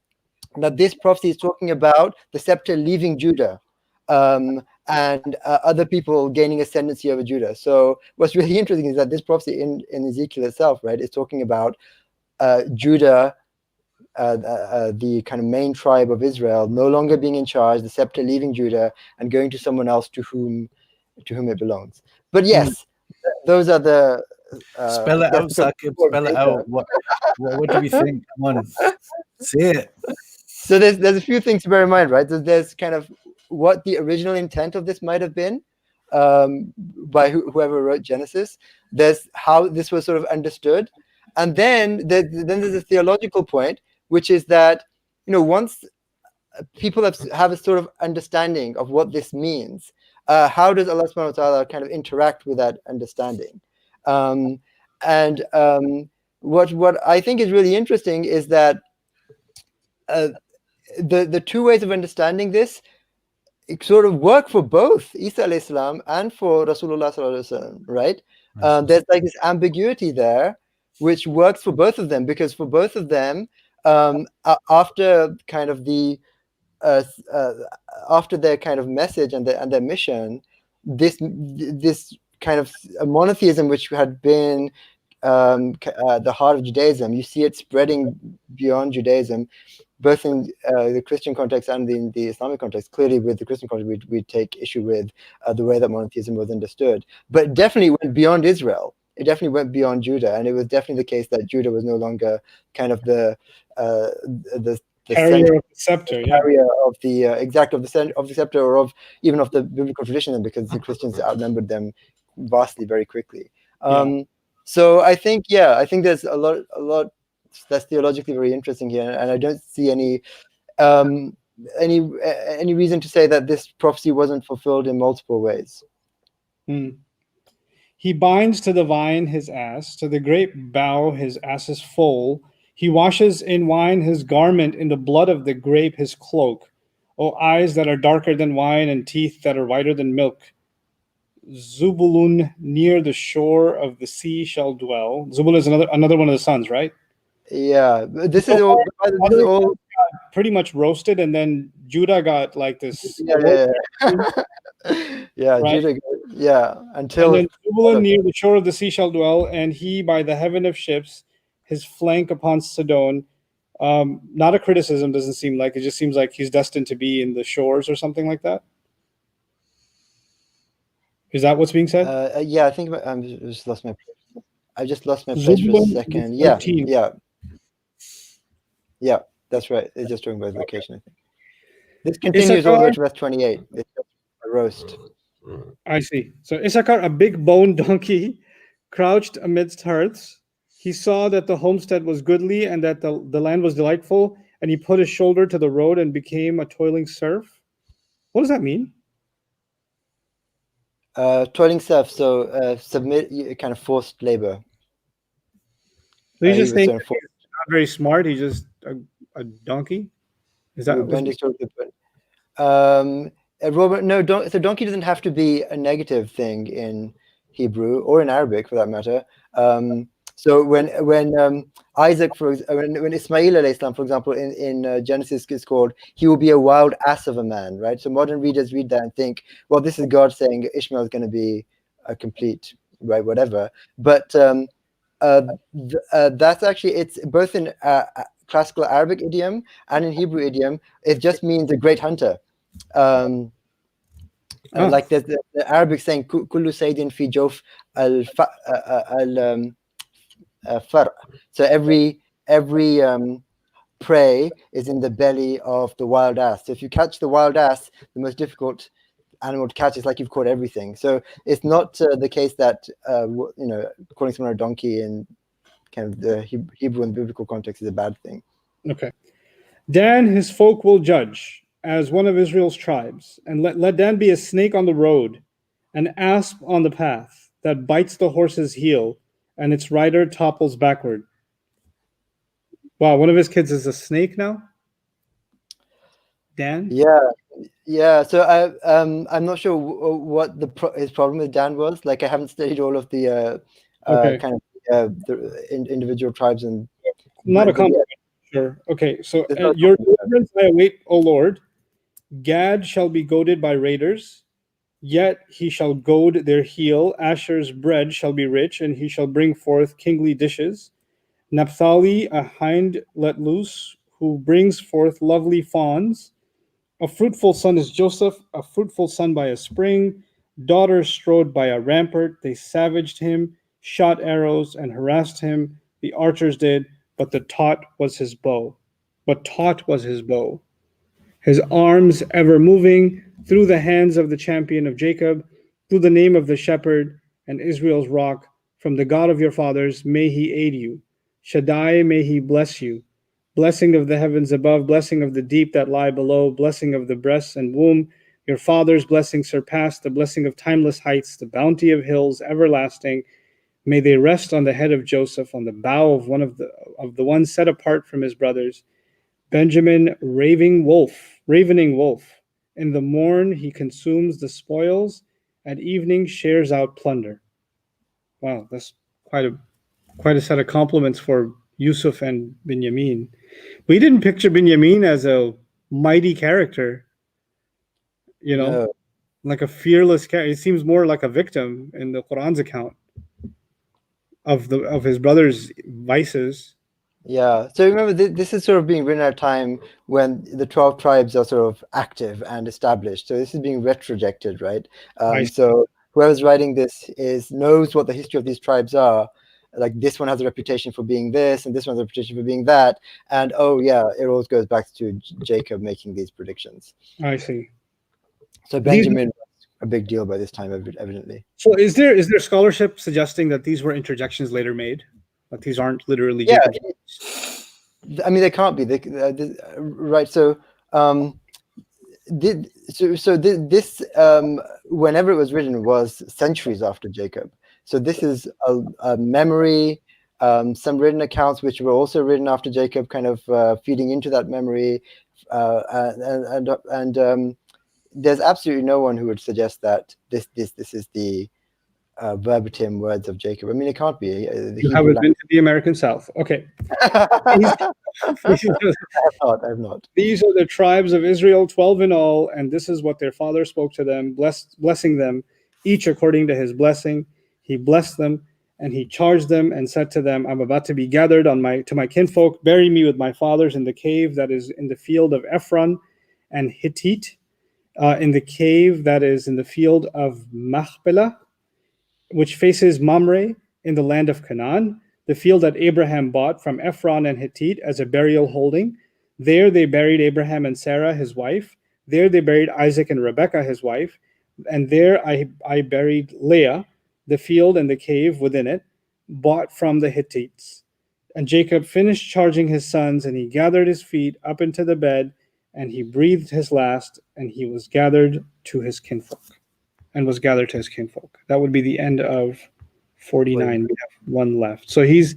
that this prophecy is talking about the scepter leaving Judah and other people gaining ascendancy over Judah. So what's really interesting is that this prophecy in Ezekiel itself, right, is talking about Judah the kind of main tribe of Israel no longer being in charge, the scepter leaving Judah and going to someone else to whom it belongs. But yes, those are the Spell it out, Saqib. Spell it out. What do we think? Come on, say it. So there's a few things to bear in mind, right? There's kind of what the original intent of this might have been by whoever wrote Genesis. There's how this was sort of understood, and then there's a theological point, which is that once people have a sort of understanding of what this means, how does Allah subhanahu wa ta'ala kind of interact with that understanding? What I think is really interesting is that the two ways of understanding this sort of work for both Isa alayhi salam and for Rasulullah sallallahu alaihi wasallam, right? There's like this ambiguity there, which works for both of them, because for both of them, after kind of the after their kind of message and their mission, this kind of monotheism, which had been the heart of Judaism, you see it spreading beyond Judaism, both in the Christian context and in the Islamic context. Clearly, with the Christian context, we take issue with the way that monotheism was understood, but it definitely went beyond Israel. It definitely went beyond Judah, and it was definitely the case that Judah was no longer kind of the carrier of the scepter, carrier of the of the scepter, or of even of the biblical tradition, because the Christians outnumbered them vastly very quickly. So I think there's a lot that's theologically very interesting here, and I don't see any reason to say that this prophecy wasn't fulfilled in multiple ways. He binds to the vine his ass, to the grape bough his ass's foal. He washes in wine his garment, in the blood of the grape his cloak. O eyes that are darker than wine, and teeth that are whiter than milk. Zubulun near the shore of the sea shall dwell. Zubul is another one of the sons, right? Yeah, this is all pretty much roasted, and then Judah got like this. Yeah, right? Judah, until and then Zubulun near the shore of the sea shall dwell, and he by the heaven of ships, his flank upon Sidon. Not a criticism, doesn't seem like it. Just seems like he's destined to be in the shores or something like that. Is that what's being said? Yeah, I think I just lost my place. I just lost my place for a second. Yeah, that's right. It's just talking about location, I think. This continues all the way to verse 28. It's just a roast. I see. So Issachar, a big boned donkey, crouched amidst hearths. He saw that the homestead was goodly and that the land was delightful, and he put his shoulder to the road and became a toiling serf. What does that mean? Toiling serf, so submit, kind of forced labor. So he's just saying he's not very smart. He's just a donkey. Is that Robert? No, so donkey doesn't have to be a negative thing in Hebrew or in Arabic, for that matter. So when Isaac, when Ismail alayhi salam, for example, in Genesis is called, he will be a wild ass of a man, right? So modern readers read that and think, well, this is God saying Ishmael is going to be a complete, right, whatever. But that's actually, it's both in classical Arabic idiom and in Hebrew idiom. It just means a great hunter. Like there's the Arabic saying, "Kullu saydin fi jof al far." So every prey is in the belly of the wild ass. So if you catch the wild ass, the most difficult animal to catch, is like you've caught everything. So it's not the case that calling someone a donkey in kind of the Hebrew and biblical context is a bad thing. Okay. Dan, his folk will judge as one of Israel's tribes, and let Dan be a snake on the road, an asp on the path that bites the horse's heel, and its rider topples backward. Wow, one of his kids is a snake now? Dan? Yeah. So I'm not sure what his problem with Dan was. Like, I haven't studied all of the kind of the individual tribes and. Not a compliment. Sure. Okay. So your deliverance I await, O Lord. Gad shall be goaded by raiders, yet he shall goad their heel. Asher's bread shall be rich, and he shall bring forth kingly dishes. Naphtali, a hind let loose, who brings forth lovely fawns. A fruitful son is Joseph, a fruitful son by a spring. Daughters strode by a rampart. They savaged him, shot arrows, and harassed him. The archers did, but the taut was his bow. But taut was his bow. His arms ever moving through the hands of the champion of Jacob, through the name of the shepherd and Israel's rock, from the God of your fathers, may he aid you. Shaddai, may he bless you. Blessing of the heavens above, blessing of the deep that lie below, blessing of the breasts and womb. Your father's blessing surpassed the blessing of timeless heights, the bounty of hills everlasting. May they rest on the head of Joseph, on the bow of the one set apart from his brothers. Benjamin, ravening wolf. In the morn he consumes the spoils, at evening shares out plunder. Wow, that's quite a set of compliments for Yusuf and Binyamin. We didn't picture Binyamin as a mighty character, No. like a fearless character. He seems more like a victim in the Quran's account of his brother's vices. Yeah. So remember, this is sort of being written at a time when the 12 tribes are sort of active and established. So this is being retrojected, right? So whoever's writing this knows what the history of these tribes are. Like this one has a reputation for being this, and this one has a reputation for being that. And oh yeah, it always goes back to Jacob making these predictions. I see. So Benjamin was a big deal by this time, evidently. So is there scholarship suggesting that these were interjections later made? Like these aren't literally Jacob's words? I mean, they can't be. Right. So this whenever it was written was centuries after Jacob. So this is a memory, some written accounts which were also written after Jacob, kind of feeding into that memory, and there's absolutely no one who would suggest that this is the verbatim words of Jacob. I mean, it can't be. You haven't been to the American South. Okay. I've not. These are the tribes of Israel, 12 in all, and this is what their father spoke to them, blessing them, each according to his blessing. He blessed them, and he charged them and said to them, I'm about to be gathered to my kinfolk. Bury me with my fathers in the cave that is in the field of Ephron and Hittite, in the cave that is in the field of Machpelah, which faces Mamre in the land of Canaan, the field that Abraham bought from Ephron and Hittite as a burial holding. There they buried Abraham and Sarah, his wife. There they buried Isaac and Rebekah, his wife. And there I buried Leah, the field and the cave within it, bought from the Hittites. And Jacob finished charging his sons, and he gathered his feet up into the bed, and he breathed his last, and he was gathered to his kinfolk. That would be the end of 49. We have one left. So is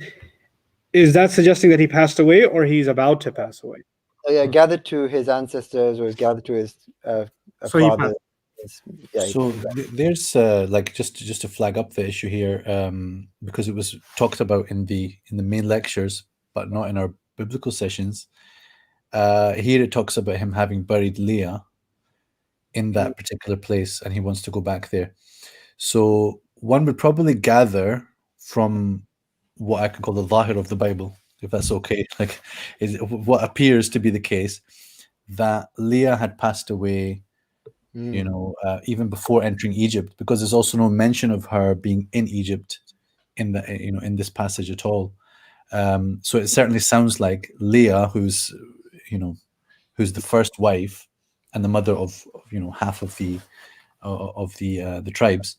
that suggesting that he passed away, or he's about to pass away? Oh, yeah, gathered to his ancestors, or gathered to his father. There's like just to flag up the issue here, because it was talked about in the main lectures, but not in our biblical sessions. Here it talks about him having buried Leah in that particular place, and he wants to go back there. So one would probably gather from what I could call the zahir of the Bible, if that's okay, like is what appears to be the case, that Leah had passed away, even before entering Egypt, because there's also no mention of her being in Egypt in this passage at all. So it certainly sounds like Leah, who's the first wife and the mother of half of the tribes,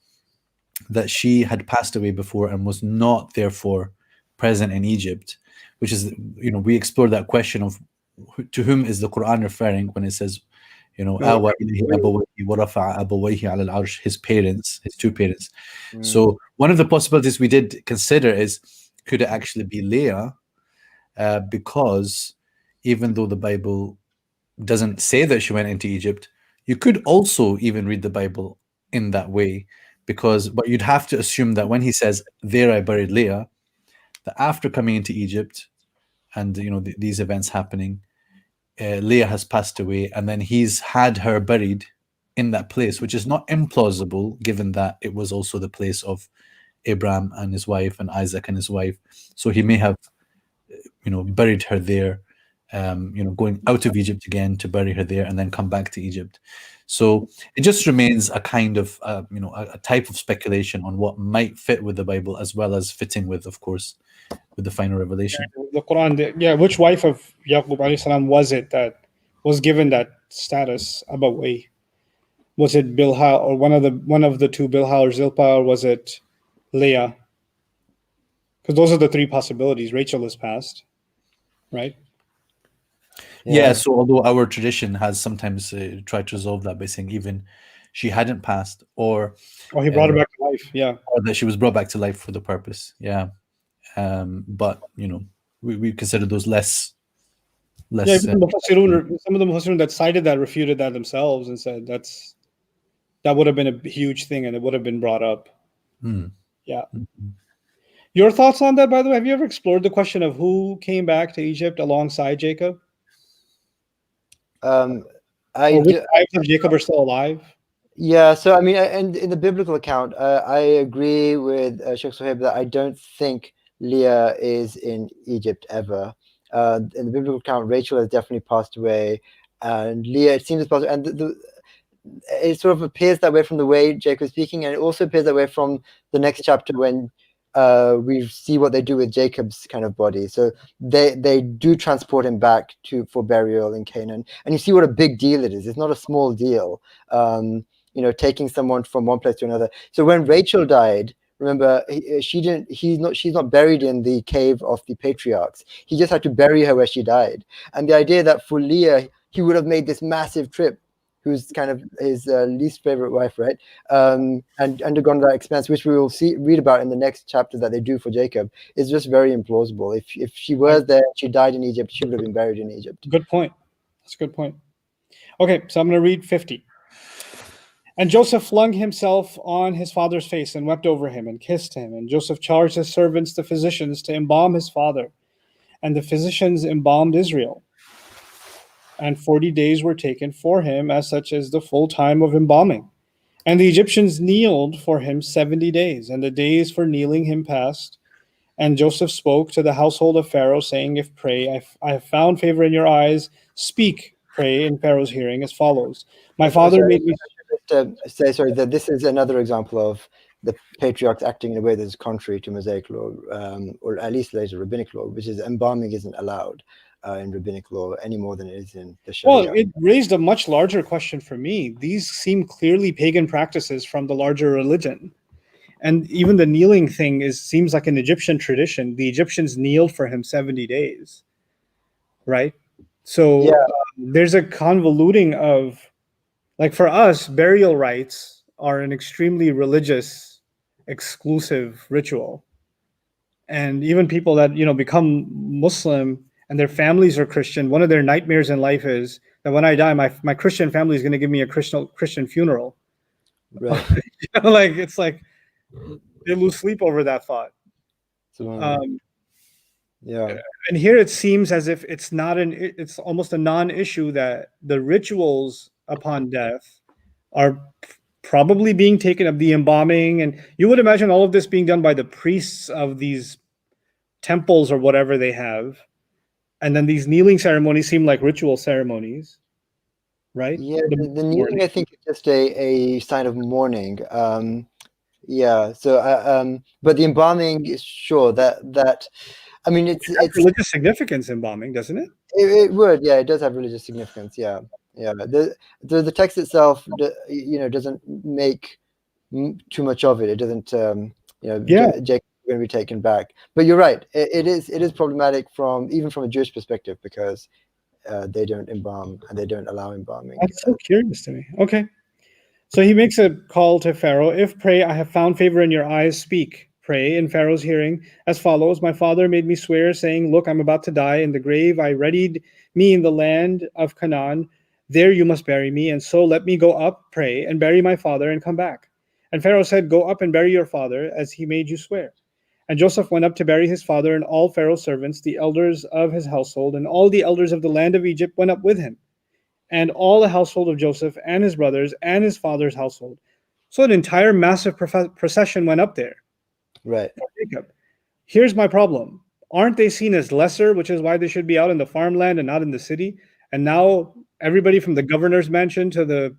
that she had passed away before and was not therefore present in Egypt, which is we explored that question of to whom is the Quran referring when it says his parents, his two parents. So one of the possibilities we did consider is, could it actually be Leah, because even though the Bible doesn't say that she went into Egypt, you could also even read the Bible in that way, but you'd have to assume that when he says there I buried Leah, that after coming into Egypt and these events happening, Leah has passed away, and then he's had her buried in that place, which is not implausible given that it was also the place of Abraham and his wife and Isaac and his wife. So he may have buried her there going out of Egypt again to bury her there and then come back to Egypt. So it just remains a kind of, a type of speculation on what might fit with the Bible, as well as fitting with, of course, with the final revelation. The Quran, which wife of Yaqub alayhi salam was it that was given that status Abaway? Was it Bilha, or one of the two, Bilha or Zilpah, or was it Leah? Because those are the three possibilities. Rachel is passed, right? Yeah. So although our tradition has sometimes tried to resolve that by saying even she hadn't passed, or he brought her back to life, or that she was brought back to life for the purpose, but we consider those less. Some of the Mufassirun that cited that refuted that themselves and said that would have been a huge thing and it would have been brought up. Yeah. Your thoughts on that, by the way? Have you ever explored the question of who came back to Egypt alongside Jacob? Which wives of Jacob are still alive? Yeah, so I mean, and in the biblical account, I agree with Sheikh Sohaib that I don't think Leah is in Egypt ever. In the biblical account, Rachel has definitely passed away, and Leah, it seems, has passed away. And it sort of appears that way from the way Jacob is speaking, and it also appears that way from the next chapter when we see what they do with Jacob's kind of body. So they do transport him back for burial in Canaan, and you see what a big deal it is. It's not a small deal, taking someone from one place to another. So when Rachel died, remember, she's not buried in the cave of the patriarchs. He just had to bury her where she died. And the idea that for Leah, he would have made this massive trip, who's kind of his least favorite wife, right? And undergone that expense, which we will read about in the next chapter that they do for Jacob, is just very implausible. If she was there, she died in Egypt, she would have been buried in Egypt. Good point. That's a good point. Okay, so I'm going to read 50. And Joseph flung himself on his father's face and wept over him and kissed him. And Joseph charged his servants, the physicians, to embalm his father. And the physicians embalmed Israel. And 40 days were taken for him, as such as the full time of embalming. And the Egyptians kneeled for him 70 days, and the days for kneeling him passed. And Joseph spoke to the household of Pharaoh, saying, If pray, I have found favor in your eyes, speak, pray in Pharaoh's hearing as follows. My father made me... say that this is another example of the patriarchs acting in a way that is contrary to Mosaic law, or at least later rabbinic law, which is embalming isn't allowed in rabbinic law any more than it is in the Sharia. Well, it raised a much larger question for me. These seem clearly pagan practices from the larger religion. And even the kneeling thing seems like an Egyptian tradition. The Egyptians kneeled for him 70 days, right? So there's a convoluting of, like for us, burial rites are an extremely religious, exclusive ritual. And even people that, become Muslim and their families are Christian, one of their nightmares in life is that when I die, my Christian family is going to give me a Christian funeral. Right. It's like they lose sleep over that thought. And here it seems as if it's almost a non-issue that the rituals upon death are probably being taken up, the embalming, and you would imagine all of this being done by the priests of these temples or whatever they have, and then these kneeling ceremonies seem like ritual ceremonies, right? The kneeling, I think, is just a sign of mourning. So but the embalming is sure that I mean it's religious significance, embalming, doesn't it? It would, it does have religious significance. The text itself, doesn't make too much of it. It doesn't, Jacob going to be taken back. But you're right. It is problematic even from a Jewish perspective, because they don't embalm and they don't allow embalming. That's so curious to me. Okay, so he makes a call to Pharaoh. If pray, I have found favor in your eyes. Speak, pray in Pharaoh's hearing as follows. My father made me swear, saying, Look, I'm about to die. In the grave I readied me in the land of Canaan. There you must bury me, and so let me go up, pray, and bury my father, and come back. And Pharaoh said, Go up and bury your father, as he made you swear. And Joseph went up to bury his father, and all Pharaoh's servants, the elders of his household, and all the elders of the land of Egypt went up with him, and all the household of Joseph, and his brothers, and his father's household. So an entire massive procession went up there. Right. Jacob. Here's my problem. aren't they seen as lesser, which is why they should be out in the farmland and not in the city? And now everybody from the governor's mansion to the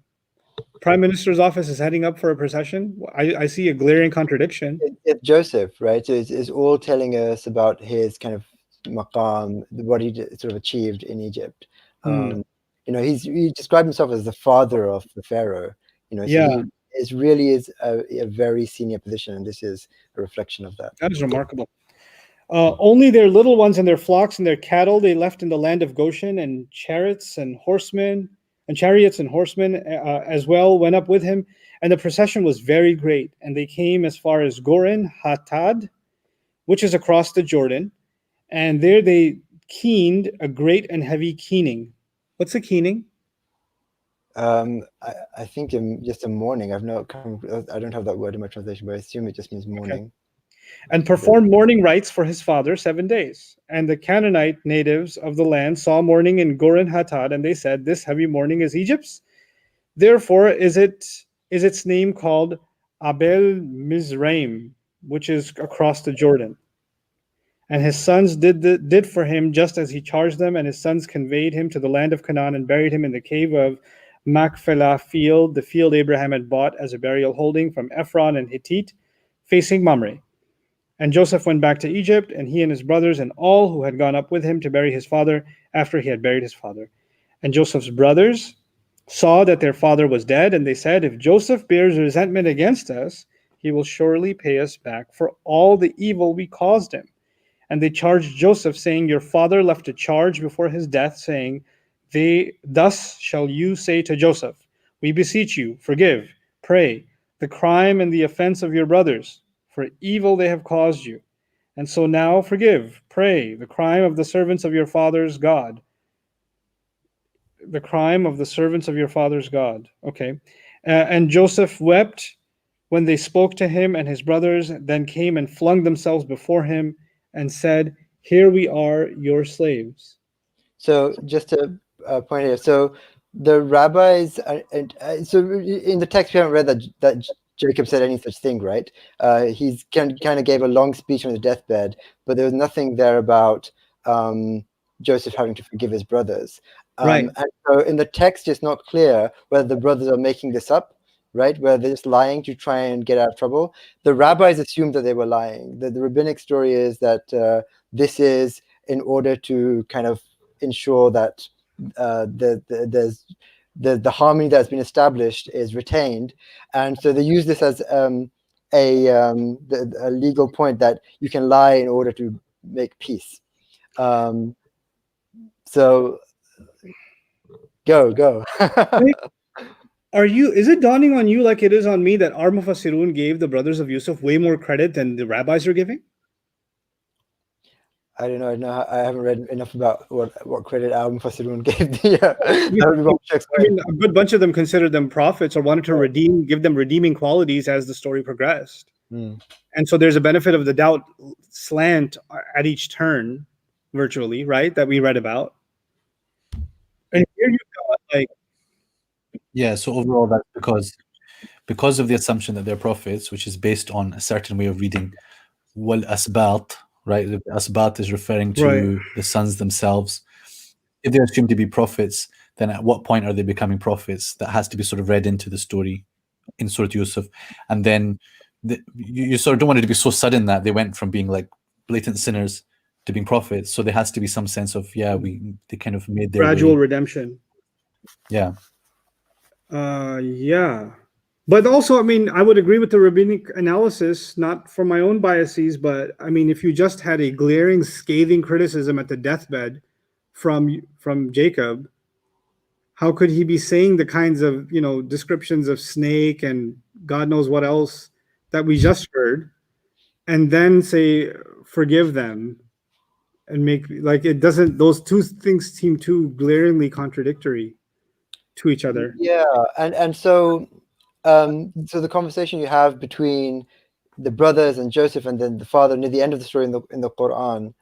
prime minister's office is heading up for a procession. I see a glaring contradiction. It's Joseph, right? So it's all telling us about his kind of maqam, what he sort of achieved in Egypt. You know, he described himself as the father of the Pharaoh. You know, so Yeah. it really is a very senior position, and this is a reflection of that. That is remarkable. Only their little ones and their flocks and their cattle they left in the land of Goshen, and chariots and horsemen as well went up with him. And the procession was very great. And they came as far as Goren Hatad, which is across the Jordan. And there they keened a great and heavy keening. What's a keening? I think just a mourning. I don't have that word in my translation, but I assume it just means mourning. Okay. And performed mourning rites for his father 7 days. And the Canaanite natives of the land saw mourning in Goren Hatad, and they said, "This heavy mourning is Egypt's. Therefore is its name called Abel Mizraim, which is across the Jordan." And his sons did for him just as he charged them, and his sons conveyed him to the land of Canaan and buried him in the cave of Machpelah field, the field Abraham had bought as a burial holding from Ephron and Hittite, facing Mamre. And Joseph went back to Egypt, and he and his brothers and all who had gone up with him to bury his father after he had buried his father. And Joseph's brothers saw that their father was dead, and they said, "If Joseph bears resentment against us, he will surely pay us back for all the evil we caused him." And they charged Joseph, saying, "Your father left a charge before his death, saying, Thus shall you say to Joseph, we beseech you, forgive, pray, the crime and the offense of your brothers, for evil they have caused you. And so now forgive, pray, the crime of the servants of your father's God." The crime of the servants of your father's God. Okay. And Joseph wept when they spoke to him, and his brothers then came and flung themselves before him and said, "Here we are, your slaves." So just to point here, so the rabbis, so in the text we haven't read that Jacob said any such thing, right? He's kind of gave a long speech on his deathbed, but there was nothing there about Joseph having to forgive his brothers. Right. And so in the text, it's not clear whether the brothers are making this up, right? Whether they're just lying to try and get out of trouble. The rabbis assumed that they were lying. The rabbinic story is that this is in order to kind of ensure that the harmony that's been established is retained, and so they use this as a legal point that you can lie in order to make peace. So go. Is it dawning on you, like it is on me, that our Mufassirun gave the brothers of Yusuf way more credit than the rabbis are giving? I don't know. I haven't read enough about what credit Al Mufassirun gave the. I mean, a good bunch of them considered them prophets or wanted to give them redeeming qualities as the story progressed. And so there's a benefit of the doubt slant at each turn, virtually, right? That we read about. And here you've got like. Yeah. So overall, that's because of the assumption that they're prophets, which is based on a certain way of reading. Wal asbat. Right, the asbat is referring to the sons themselves. If they're assumed to be prophets, then at what point are they becoming prophets? That has to be sort of read into the story in Surah Yusuf. And then you sort of don't want it to be so sudden that they went from being like blatant sinners to being prophets. So there has to be some sense of, they kind of made their gradual redemption. Yeah. Yeah. But also, I mean, I would agree with the rabbinic analysis, not for my own biases, but I mean, if you just had a glaring, scathing criticism at the deathbed from Jacob, how could he be saying the kinds of, descriptions of snake and God knows what else that we just heard, and then say, forgive them, and make, like, it doesn't, those two things seem too glaringly contradictory to each other. Yeah, and so the conversation you have between the brothers and Joseph and then the father near the end of the story in the Qur'an,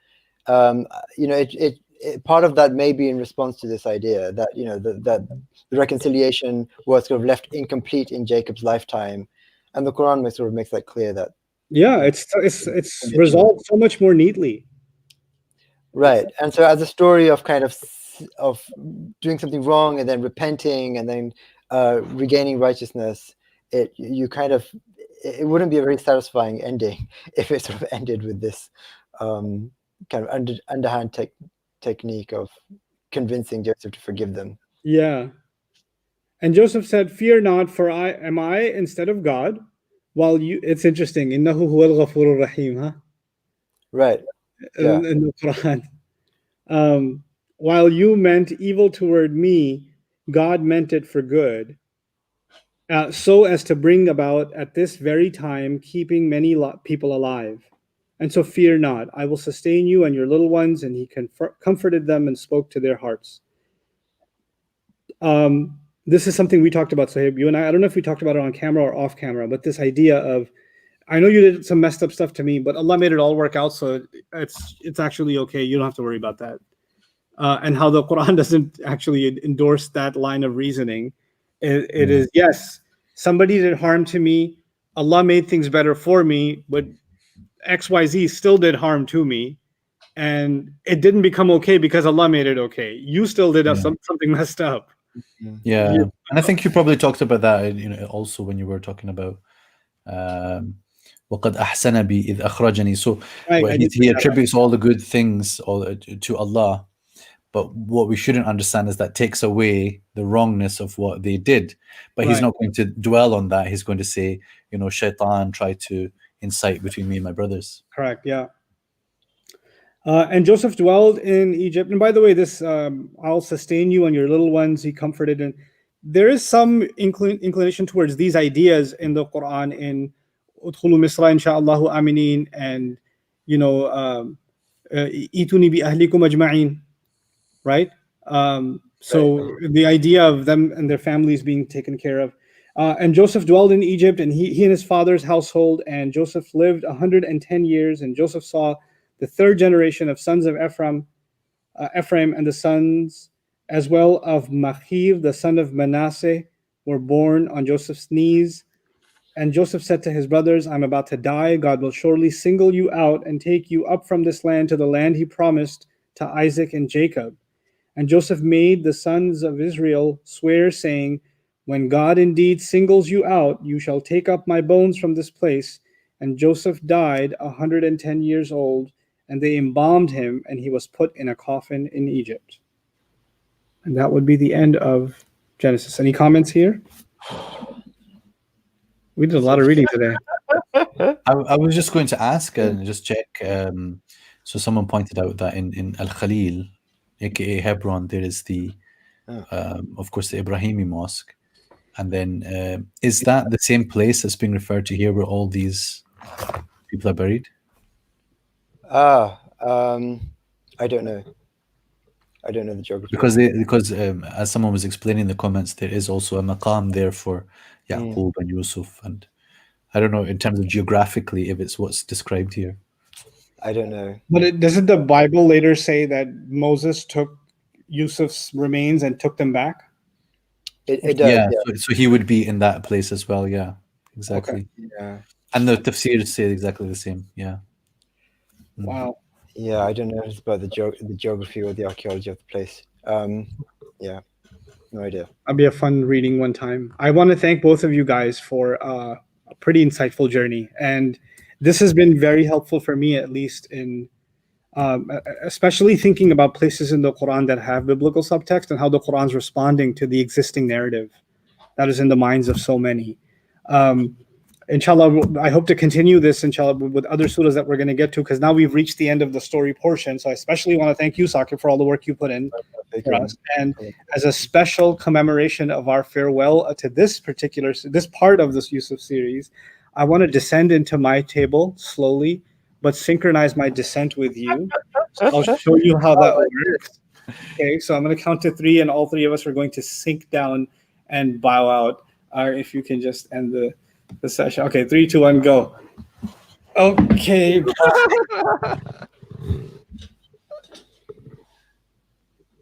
part of that may be in response to this idea that that the reconciliation was sort of left incomplete in Jacob's lifetime, and the Qur'an sort of makes that clear that it's resolved so much more neatly. Right. And so as a story of kind of doing something wrong and then repenting and then regaining righteousness, it wouldn't be a very satisfying ending if it sort of ended with this kind of underhand technique of convincing Joseph to forgive them. Yeah. And Joseph said, "Fear not, for I instead of God, while you." It's interesting. Innahu huwal ghafurur rahim, huh? Right. Yeah. In the Quran. While you meant evil toward me, God meant it for good, so as to bring about at this very time keeping many people alive. And so fear not, I will sustain you and your little ones. And he comforted them and spoke to their hearts. This is something we talked about, Sahib, you and I don't know if we talked about it on camera or off camera, but this idea of, I know you did some messed up stuff to me, but Allah made it all work out, so it's actually okay. You don't have to worry about that. And how the Quran doesn't actually endorse that line of reasoning. It is, yes, somebody did harm to me. Allah made things better for me, but XYZ still did harm to me. And it didn't become okay because Allah made it okay. You still did something messed up. Yeah. And I think you probably talked about that, also when you were talking about وَقَدْ أَحْسَنَ بِي إِذْ أَخْرَجَنِي. So he attributes all the good things to Allah, but what we shouldn't understand is that takes away the wrongness of what they did. But he's not going to dwell on that. He's going to say, Shaitan tried to incite between me and my brothers. Correct, yeah. And Joseph dwelled in Egypt. And by the way, this I'll sustain you and your little ones, he comforted. And there is some inclination towards these ideas in the Quran in Udkhulu Misra insha'Allahu aminin, and Ituni bi ahlikum ajma'in, right? So the idea of them and their families being taken care of. And Joseph dwelled in Egypt, and he and his father's household, and Joseph lived 110 years, and Joseph saw the third generation of sons of Ephraim, and the sons as well of Machir, the son of Manasseh, were born on Joseph's knees. And Joseph said to his brothers, I'm about to die. God will surely single you out and take you up from this land to the land he promised to Isaac and Jacob. And Joseph made the sons of Israel swear, saying, when God indeed singles you out, you shall take up my bones from this place. And Joseph died 110 years old, and they embalmed him, and he was put in a coffin in Egypt. And that would be the end of Genesis. Any comments here? We did a lot of reading today. I was just going to ask and just check. So someone pointed out that in Al-Khalil, aka Hebron, there is the, of course, the Ibrahimi mosque. And then is that the same place that's being referred to here where all these people are buried? I don't know. I don't know the geography. Because as someone was explaining in the comments, there is also a maqam there for Yaqub and Yusuf. And I don't know in terms of geographically if it's what's described here. I don't know. But doesn't the Bible later say that Moses took Yusuf's remains and took them back? It does. Yeah. So he would be in that place as well. Yeah, exactly. Okay. Yeah. And the tafsir say exactly the same. Yeah. Wow. Yeah, I don't know about the geography or the archaeology of the place. Yeah, no idea. That'll be a fun reading one time. I want to thank both of you guys for a pretty insightful journey, and this has been very helpful for me, at least in especially thinking about places in the Quran that have biblical subtext and how the Quran's responding to the existing narrative that is in the minds of so many. Inshallah, I hope to continue this, inshallah, with other surahs that we're going to get to, because now we've reached the end of the story portion. So I especially want to thank you, Saqib, for all the work you put in for us. And as a special commemoration of our farewell to this part of this Yusuf series, I want to descend into my table slowly, but synchronize my descent with you. So I'll show you how that works. Okay, so I'm going to count to 3, and all 3 of us are going to sink down and bow out. If you can just end the session. Okay, 3, 2, 1, go. Okay.